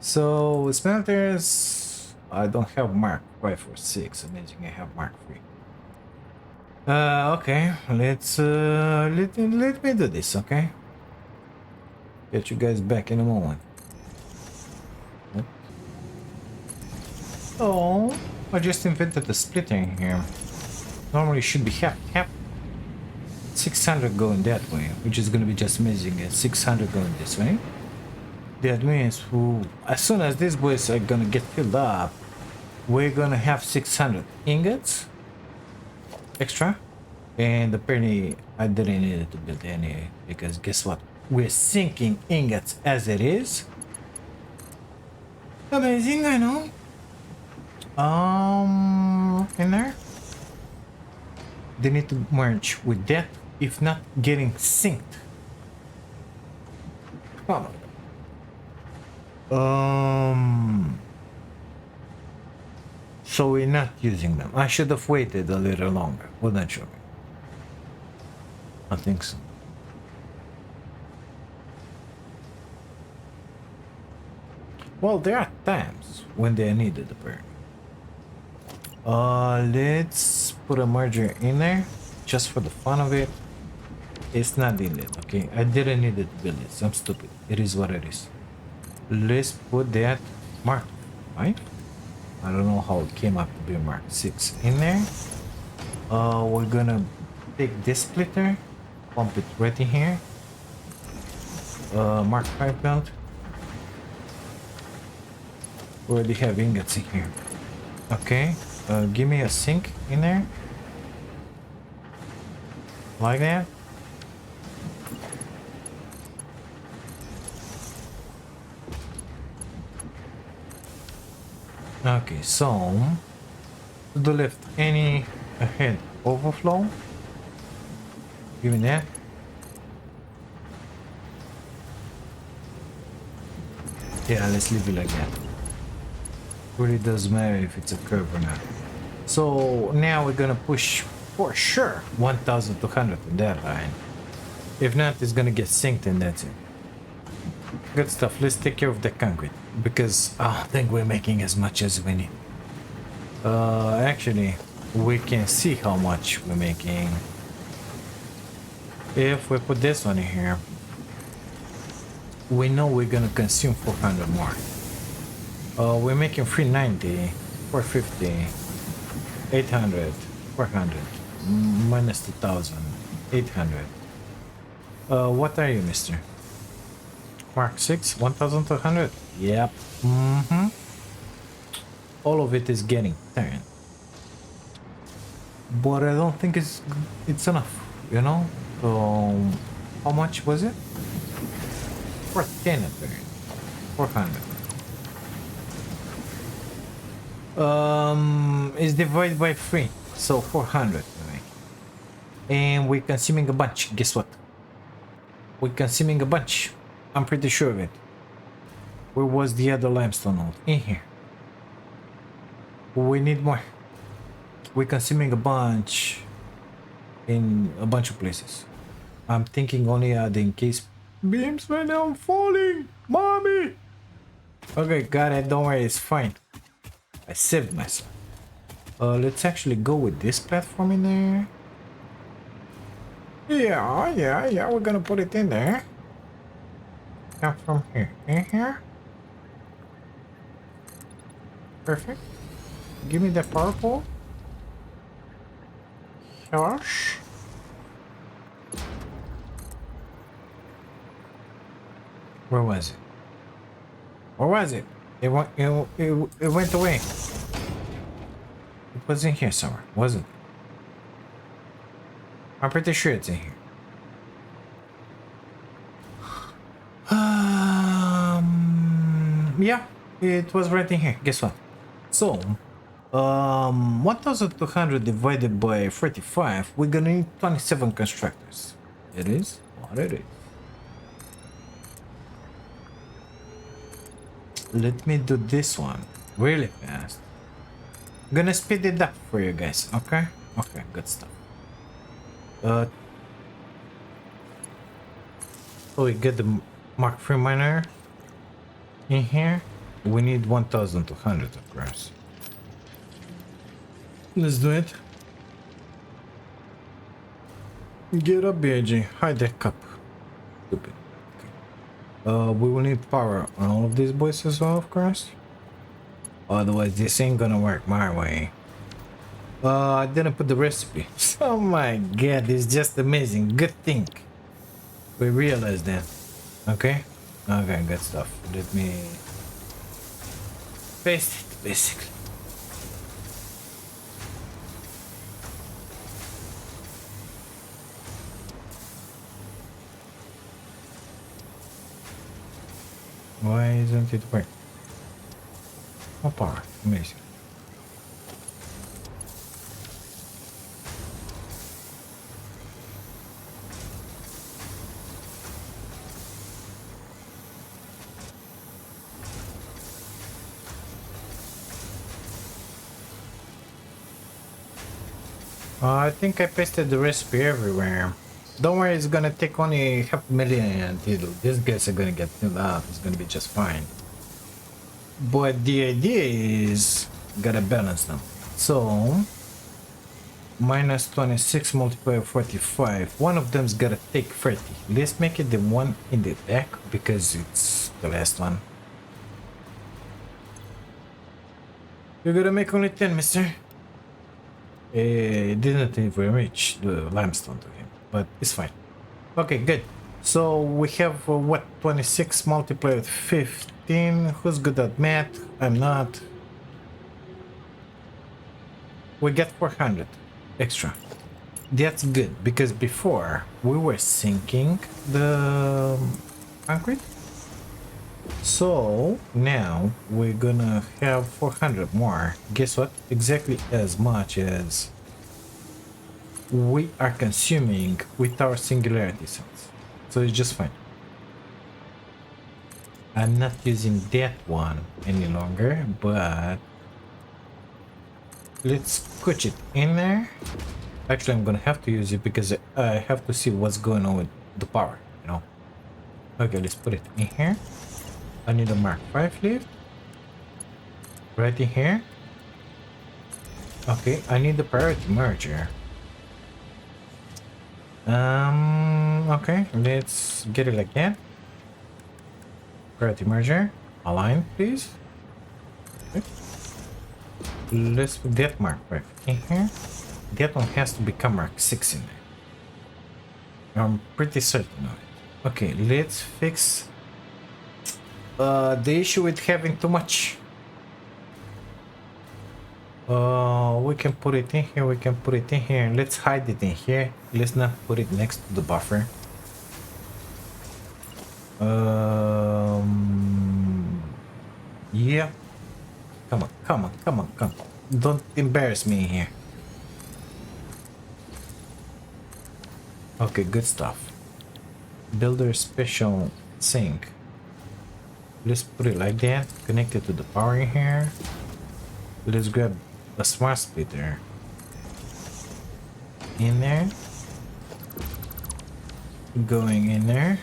Speaker 1: So smelters, I don't have Mark 5 or 6. Amazing, I have Mark 3. Okay, let's let me do this, okay? Get you guys back in a moment. Oh, I just invented the splitter in here. Normally it should be half. 600 going that way, which is gonna be just amazing, and 600 going this way. That means as soon as these boys are gonna get filled up, we're gonna have 600 ingots extra. And apparently I didn't need to build any, because guess what? We're sinking ingots as it is. Amazing, I know. In there. they need to merge with that, if not getting synced. Come on. So we're not using them. I should have waited a little longer, wouldn't you? I think so. Well, there are times when they are needed apparently. Let's put a merger in there just for the fun of it. It's not needed, okay? I didn't need it to build this. I'm stupid. It is what it is. Let's put that Mark 5. I don't know how it came up to be Mark 6 in there. We're gonna take this splitter, pump it right in here. Mark 5 belt. We already have ingots in here. Okay. Give me a sink in there. Like that. Okay, so to the left, any ahead overflow. Give me that. Yeah, let's leave it like that. Really doesn't matter if it's a curve or not. So now we're gonna push for sure 1200 in that line. If not, it's gonna get synced and that's it. Good stuff. Let's take care of the concrete because I don't think we're making as much as we need. Actually, we can see how much we're making. If we put this one in here, we know we're gonna consume 400 more. We're making 390, 450, 800, 400, minus 2000, 800. What are you, mister? Mark 6, 1200? Yep. All of it is getting turned. But I don't think it's enough, you know? So, how much was it? 410 at turn. 400. It's divided by 3, so 400. And we're consuming a bunch. Guess what? We're consuming a bunch. I'm pretty sure of it. Where was the other limestone node? In here. We need more. We're consuming a bunch in a bunch of places. I'm thinking only in case beams right now. I'm falling. Mommy. Okay, got it. Don't worry, it's fine. I saved myself. Let's actually go with this platform in there. Yeah, we're gonna put it in there. Come from here. In here. Perfect. Give me the power pole. Gosh. Where was it? Where was it? It went away. It was in here somewhere, wasn't it? I'm pretty sure it's in here. Yeah, it was right in here. Guess what? So, 1200 divided by 45, we're gonna need 27 constructors. It is what it is. Let me do this one really fast. I'm gonna speed it up for you guys, okay? Okay, good stuff. So we get the Mark III miner in here. We need 1200 of course. Let's do it. Get up, BG. Hide that cup. Stupid. Okay. We will need power on all of these boys as well, of course. Otherwise, this ain't gonna work my way. I didn't put the recipe. Oh my god, it's just amazing. Good thing we realized that. Okay? Okay, good stuff. Let me paste it, basically. Why isn't it working? Oh, power. Amazing. I think I pasted the recipe everywhere. Don't worry, it's gonna take only half a million until these guys are gonna get filled up. It's gonna be just fine. But the idea is gotta balance them. So minus 26 multiplied by 45. One of them's gotta take 30. Let's make it the one in the back because it's the last one. You're gonna make only 10, mister. It didn't even reach the limestone to him, but it's fine. Okay, good. So we have what, 26 multiplied with 15. Who's good at math? I'm not. We get 400 extra. That's good because before we were sinking the concrete. So now we're gonna have 400 more. Guess what? Exactly as much as we are consuming with our singularity cells. So it's just fine. I'm not using that one any longer, but let's put it in there. Actually, I'm gonna have to use it because I have to see what's going on with the power, you know. Okay, let's put it in here. I need a Mark 5 lift. Right in here. Okay, I need the priority merger. Okay, let's get it like that. Priority merger. Align, please. Okay. Let's put that Mark 5 in here. That one has to become Mark 6 in there. I'm pretty certain of it. Okay, let's fix the issue with having too much. We can put it in here, we can put it in here. Let's hide it in here. Let's not put it next to the buffer. Yeah. Come on, come on, come on, come on. Don't embarrass me in here. Okay, good stuff. Builder special sink. Let's put it like that. Connect it to the power in here. Let's grab a smart splitter in there. Going in there.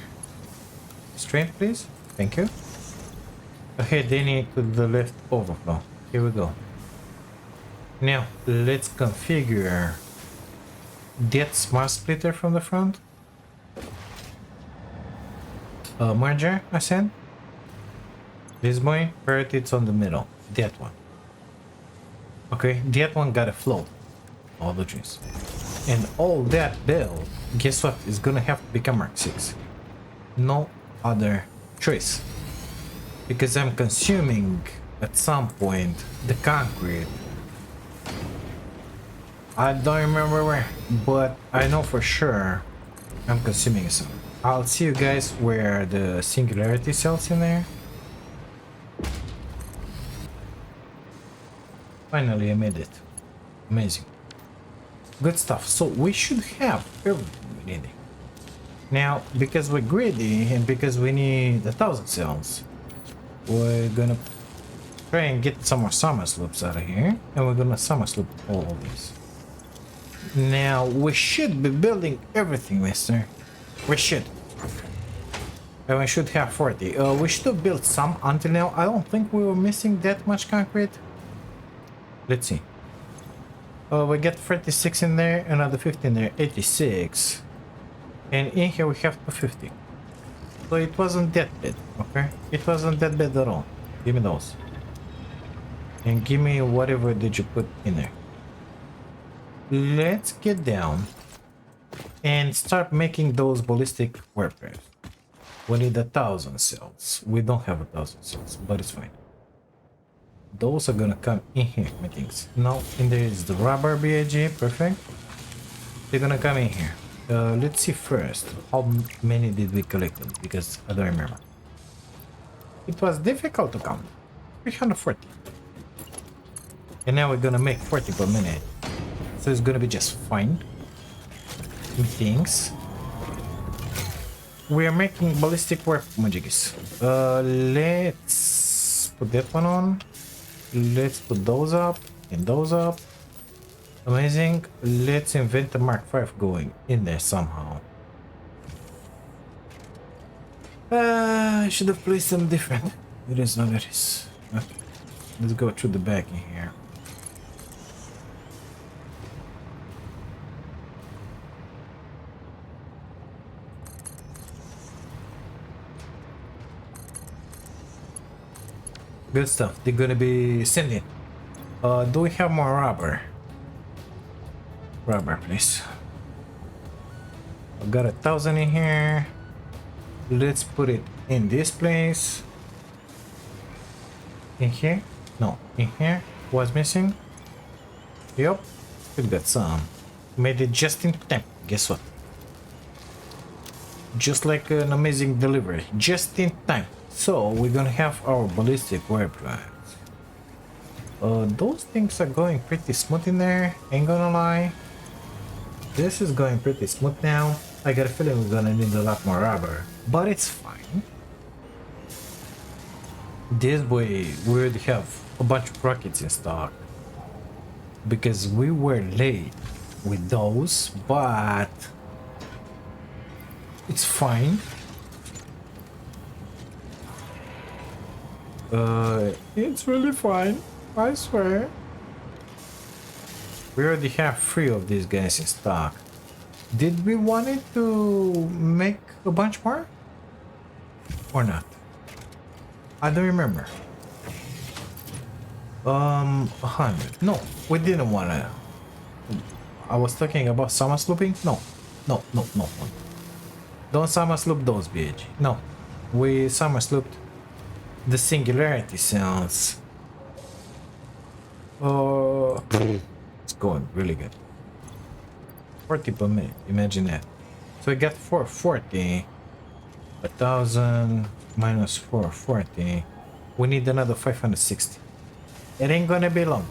Speaker 1: Straight, please. Thank you. Okay, then it to the left overflow. Here we go. Now let's configure that smart splitter from the front. Merger, I said. This boy, priority it's on the middle. That one. Okay, that one gotta flow. All the trees. And all that build, guess what? Is gonna have to become Mark 6. No other choice. Because I'm consuming at some point the concrete. I don't remember where, but I know for sure I'm consuming some. I'll see you guys where the singularity cells in there. Finally I made it. Amazing. Good stuff. So we should have everything we need. Now, because we're greedy and because we need 1,000 cells, we're gonna try and get some more summer sloops out of here, and we're gonna summer sloop all of these. Now we should be building everything, mister. We should. And we should have 40. We should have built some until now. I don't think we were missing that much concrete. Let's see. We get 36 in there, another 50 in there, 86. And in here we have 250. So it wasn't that bad, okay? It wasn't that bad at all. Give me those. And give me whatever did you put in there. Let's get down and start making those ballistic warfare. We need 1,000 cells. We don't have 1,000 cells, but it's fine. Those are gonna come in here, my things. Now, in there is the rubber BAG, perfect. They're gonna come in here. Let's see first, how many did we collect them? Because I don't remember. It was difficult to count. 340. And now we're gonna make 40 per minute. So it's gonna be just fine. Things. We are making ballistic warp majigis. Let's put that one on. Let's put those up and those up. Amazing. Let's invent the Mark V going in there somehow. I should have placed them different. It is what it is. Okay. Let's go through the back in here. Good stuff. They're gonna be sending. Do we have more rubber? Rubber, please. I've got 1,000 in here. Let's put it in this place. In here? No, in here. What's missing? Yup. We've got some. Made it just in time. Guess what? Just like an amazing delivery. Just in time. So we're gonna have our ballistic warp drives. Those things are going pretty smooth in there. Ain't gonna lie. This is going pretty smooth now. I got a feeling we're gonna need a lot more rubber, but it's fine. This way we already have a bunch of rockets in stock because we were late with those, but it's fine. It's really fine, I swear. We already have 3 of these guys in stock. Did we want it to make a bunch more? Or not? I don't remember. 100. No, we didn't wanna. I was talking about summer slooping? No. No. Don't summer sloop those, bitch. No. We summer slooped the Singularity sounds. It's going really good. 40 per minute, imagine that. So we got 440. 1,000 minus 440. We need another 560. It ain't gonna be long.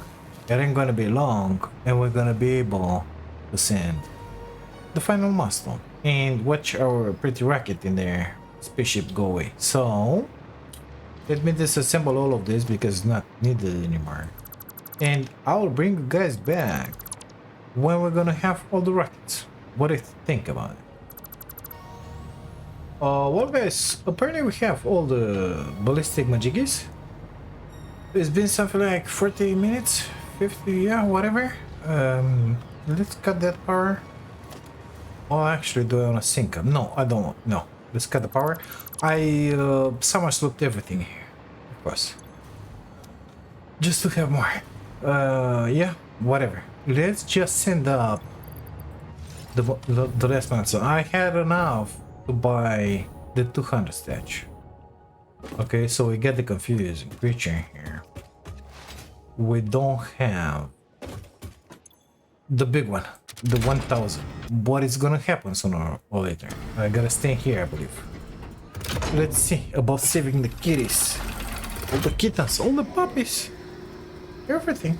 Speaker 1: It ain't gonna be long, and we're gonna be able to send the final milestone and watch our pretty rocket in there spaceship go away. So let me disassemble all of this because it's not needed anymore. And I'll bring you guys back when we're gonna have all the rockets. What do you think about it? Well guys, apparently we have all the ballistic majiggies. It's been something like 40 minutes, 50, yeah, whatever. Let's cut that power. Oh, actually, do I want to sync them? No, I don't want. No, let's cut the power. I summer slooped everything here, of course, just to have more. Yeah, whatever. Let's just send up the last one. So I had enough to buy the 200 statue. Okay, so we get the confusing creature here. We don't have the big one, the 1000. But it's gonna happen sooner or later. I gotta stay here, I believe. Let's see about saving the kitties, all the kittens, all the puppies, everything.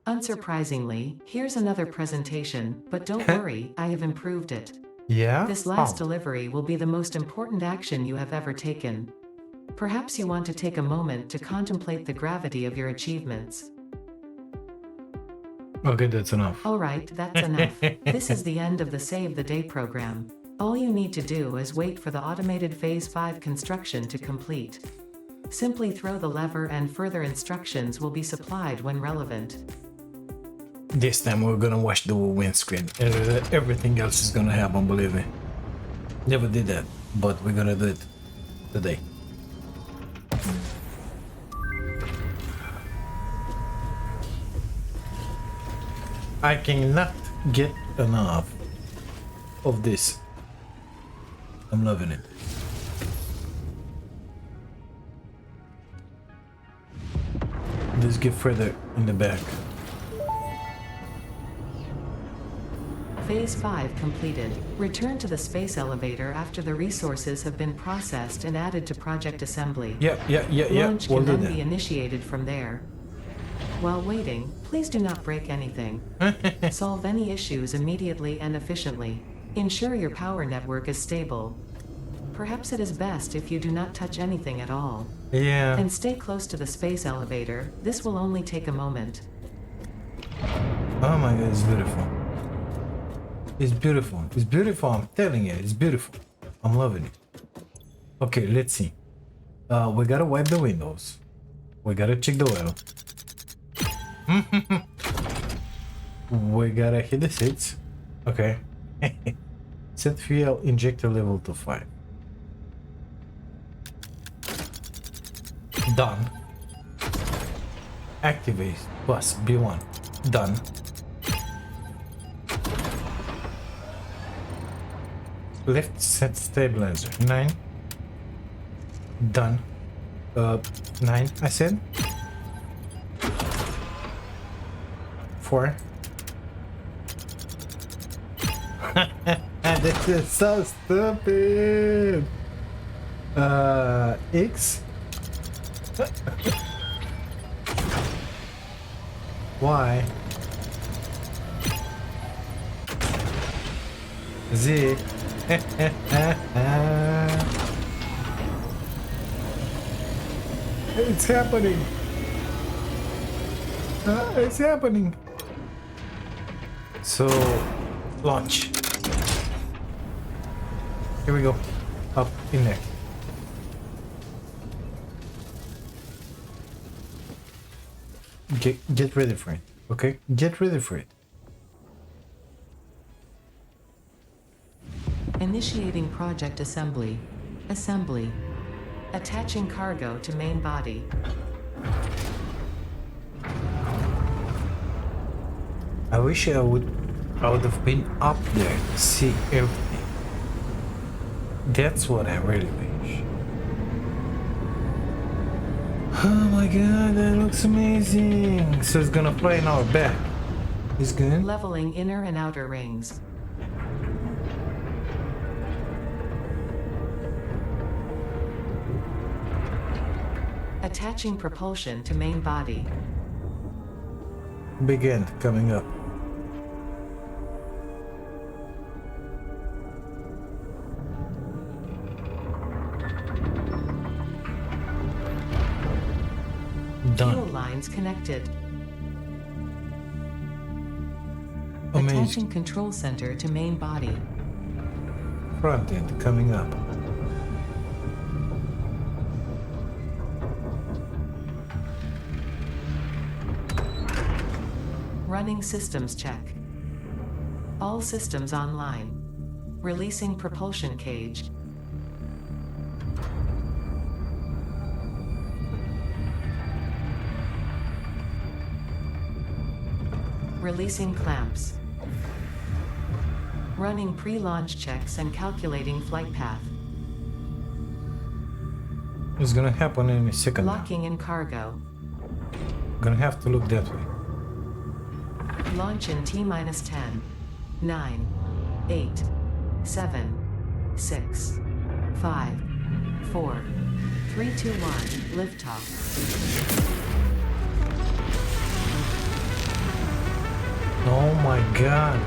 Speaker 2: Unsurprisingly, here's another presentation, but don't worry, I have improved it.
Speaker 1: Yeah?
Speaker 2: This last delivery will be the most important action you have ever taken. Perhaps you want to take a moment to contemplate the gravity of your achievements.
Speaker 1: Okay, that's enough.
Speaker 2: Alright, that's enough. This is the end of the Save the Day program. All you need to do is wait for the automated Phase 5 construction to complete. Simply throw the lever and further instructions will be supplied when relevant.
Speaker 1: This time we're gonna wash the windscreen. Everything else is gonna happen, believe me. Never did that, but we're gonna do it today. I cannot get enough of this. I'm loving it. Let's get further in the back.
Speaker 2: Phase 5 completed. Return to the space elevator after the resources have been processed and added to project assembly.
Speaker 1: Yeah.
Speaker 2: Launch
Speaker 1: We'll
Speaker 2: can
Speaker 1: do
Speaker 2: then
Speaker 1: that.
Speaker 2: be initiated from there. While waiting, please do not break anything. Solve any issues immediately and efficiently. Ensure your power network is stable. Perhaps it is best if you do not touch anything at all.
Speaker 1: Yeah.
Speaker 2: And stay close to the space elevator. This will only take a moment.
Speaker 1: Oh my god, it's beautiful. It's beautiful. It's beautiful. I'm telling you, it's beautiful. I'm loving it. Okay, let's see. We gotta wipe the windows. We gotta check the oil. We gotta hit the seats. Okay. Set fuel injector level to 5. Done. Activate bus B1. Done. Left set stabilizer 9. Done. 9 I said. 4. This is so stupid. X. Y. Z. It's happening. It's happening. So, launch. Here we go. Up in there. Get ready for it. Okay? Get ready for it.
Speaker 2: Initiating project assembly. Assembly. Attaching cargo to main body.
Speaker 1: I wish I would have been up there to see everything. That's what I really wish. Oh my god, that looks amazing. So it's gonna fly in our back. It's good.
Speaker 2: Leveling inner and outer rings. Attaching propulsion to main body.
Speaker 1: Big end coming up. Done.
Speaker 2: Fuel lines connected.
Speaker 1: Amazing.
Speaker 2: Attaching control center to main body.
Speaker 1: Front end coming up.
Speaker 2: Running systems check. All systems online. Releasing propulsion cage. Releasing clamps. Running pre-launch checks and calculating flight path.
Speaker 1: It's gonna happen in a second.
Speaker 2: Locking in cargo.
Speaker 1: Gonna have to look that way.
Speaker 2: Launch in T-10, 9, 8, 7, 6, 5, 4, 3, 2, 1, liftoff.
Speaker 1: Oh my god.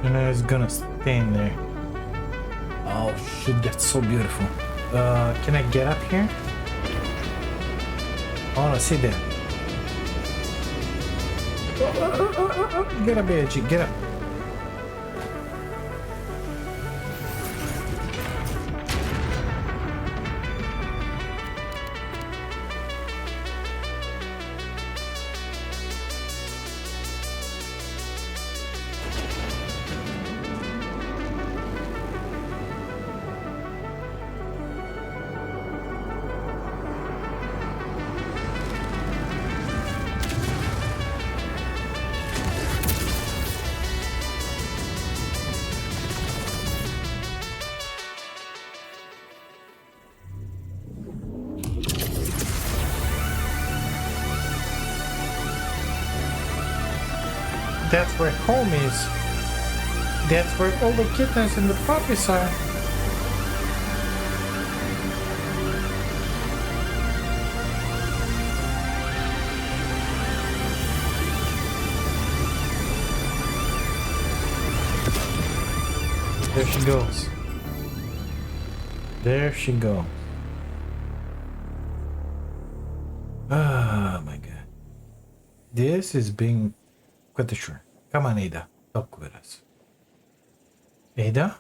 Speaker 1: And it's gonna stand there. Oh shit, that's so beautiful. Can I get up here? I wanna see that. Get up here, G, get up. That's where home is. That's where all the kittens and the puppies are. There she goes. There she goes. Oh my god. This is being quite a sure. Come on, Ada. Talk with us. Ada?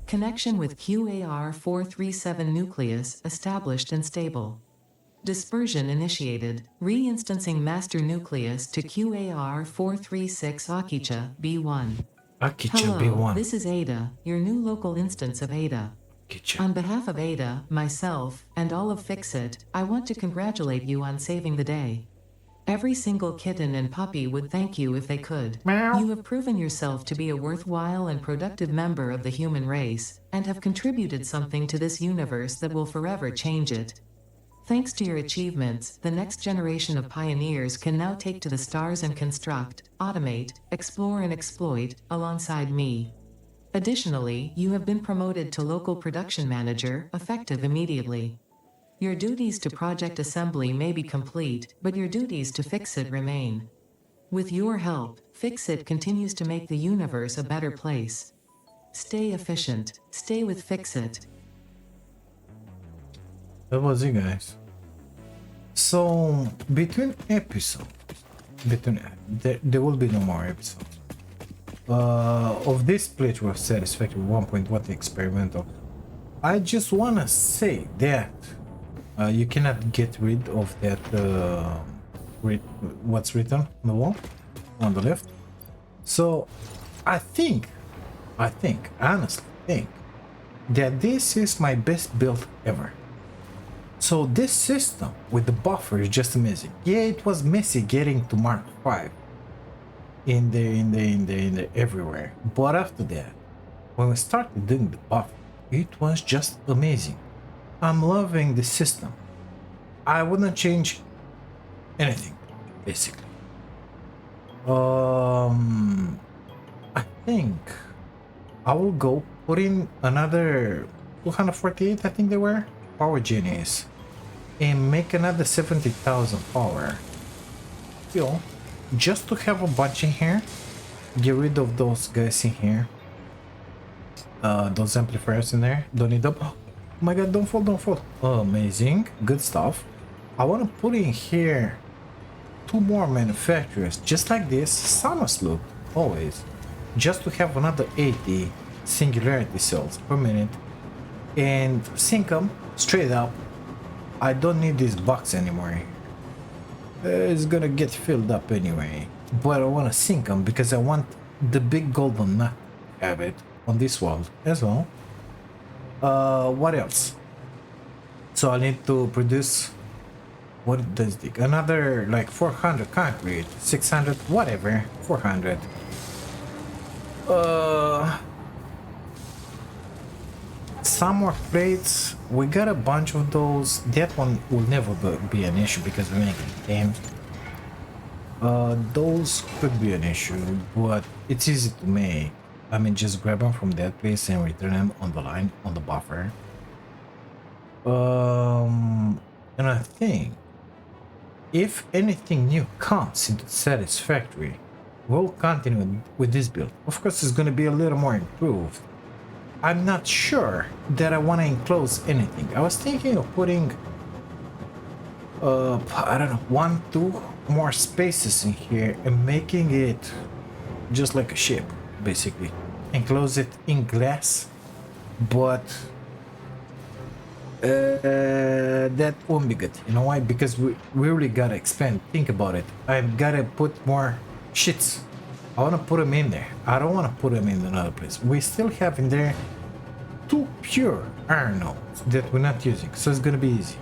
Speaker 2: Connection with QAR-437 nucleus established and stable. Dispersion initiated. Reinstancing master nucleus to QAR-436 Akicha B1.
Speaker 1: Akicha
Speaker 2: Hello,
Speaker 1: B1.
Speaker 2: this is Ada, your new local instance of Ada.
Speaker 1: Akicha.
Speaker 2: On behalf of Ada, myself, and all of Fixit, I want to congratulate you on saving the day. Every single kitten and puppy would thank you if they could.
Speaker 1: Meow.
Speaker 2: You have proven yourself to be a worthwhile and productive member of the human race, and have contributed something to this universe that will forever change it. Thanks to your achievements, the next generation of pioneers can now take to the stars and construct, automate, explore and exploit, alongside me. Additionally, you have been promoted to local production manager, effective immediately. Your duties to project assembly may be complete, but your duties to Fixit remain. With your help, Fixit continues to make the universe a better place. Stay efficient. Stay with Fixit.
Speaker 1: That was it, guys. So between episodes, there will be no more episodes of this playthrough of Satisfactory 1.1 experimental. I just wanna say that you cannot get rid of that what's written on the wall on the left. So I honestly think that this is my best build ever. So this system with the buffer is just amazing. Yeah, it was messy getting to Mark 5 in the everywhere, but after that, when we started doing the buffer, it was just amazing. I'm loving the system. I wouldn't change anything, basically. I think I will go put in another 248, I think they were, power genies, and make another 70,000 power. You know, just to have a bunch in here, get rid of those guys in here, those amplifiers in there, don't need them. Oh my god, don't fall. Oh, amazing, good stuff. I want to put in here 2 more manufacturers, just like this, Samus loop, always, just to have another 80 Singularity cells per minute, and sync them straight up. I don't need this box anymore. It's gonna get filled up anyway, but I want to sync them because I want the big golden nut to have it on this wall as well. What else? So I need to produce, what does it take? Another like 400 concrete, 600, whatever, 400. Some more plates. We got a bunch of those. That one will never be an issue because we're making games. Those could be an issue, but it's easy to make. I mean, just grab them from that place and return them on the line, on the buffer. And I think if anything new comes into Satisfactory, we'll continue with this build. Of course, it's going to be a little more improved. I'm not sure that I want to enclose anything. I was thinking of putting, I don't know, 1, 2 more spaces in here and making it just like a ship, basically. Enclose it in glass, but that won't be good. You know why? Because we really gotta expand. Think about it. I've gotta put more shits. I want to put them in there. I don't want to put them in another place. We still have in there 2 pure iron nodes that we're not using, so it's gonna be easy.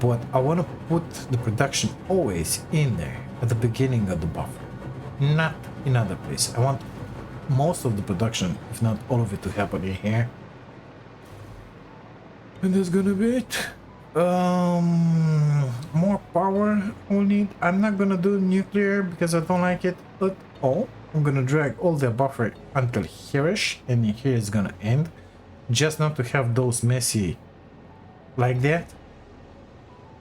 Speaker 1: But I want to put the production always in there at the beginning of the buffer, not in other place. I want most of the production, if not all of it, to happen in here. And that's gonna be it. More power we'll need. I'm not gonna do nuclear because I don't like it at all. I'm gonna drag all the buffer until here-ish, and here is gonna end. Just not to have those messy like that.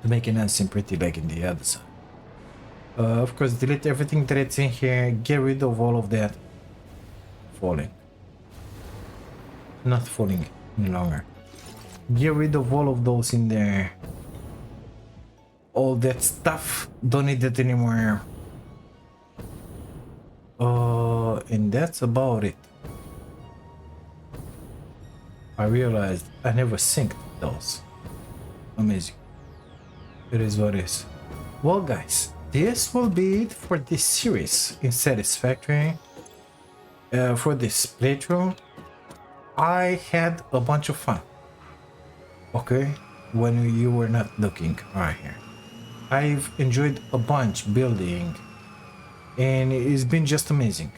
Speaker 1: To make it nice and pretty like in the other side. Of course, delete everything that's in here. Get rid of all of that. Falling. Not falling any longer. Get rid of all of those in there. All that stuff. Don't need it anymore. And that's about it. I realized I never synced those. Amazing. It is what it is. Well, guys, this will be it for this series in Satisfactory. For this playthrough, I had a bunch of fun. Okay, when you were not looking right here, I've enjoyed a bunch building, and it's been just amazing.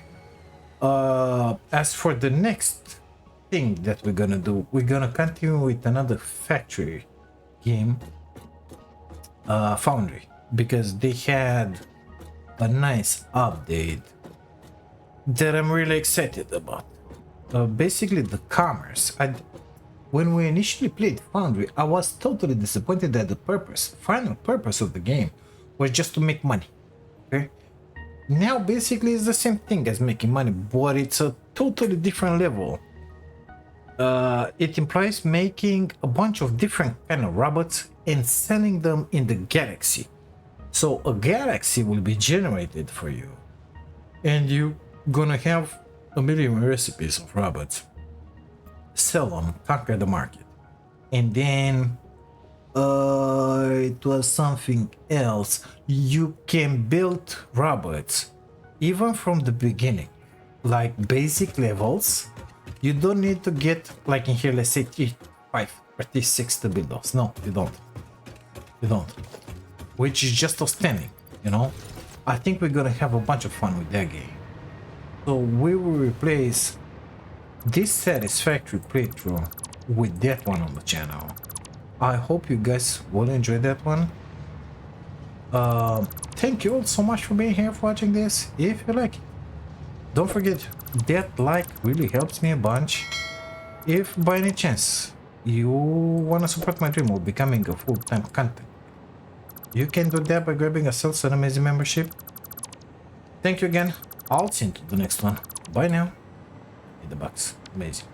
Speaker 1: As for the next thing that we're gonna do, we're gonna continue with another factory game, Foundry, because they had a nice update that I'm really excited about. Basically the commerce. When we initially played Foundry, I was totally disappointed that the final purpose of the game was just to make money. Okay? Now basically it's the same thing as making money, but it's a totally different level. It implies making a bunch of different kind of robots and selling them in the galaxy. So a galaxy will be generated for you, and you're gonna have a million recipes of robots. Sell them, conquer the market. And then it was something else. You can build robots even from the beginning, like basic levels. You don't need to get, like in here, let's say 3, 5 or 6 to build those. No, you don't. You don't. Which is just outstanding, you know? I think we're gonna have a bunch of fun with that game. So we will replace this Satisfactory playthrough with that one on the channel. I hope you guys will enjoy that one. Thank you all so much for being here, for watching this. If you like it, don't forget that like really helps me a bunch. If by any chance you want to support my dream of becoming a full-time content, you can do that by grabbing yourself an amazing membership. Thank you again. I'll see you to the next one. Bye now. In the box. Amazing.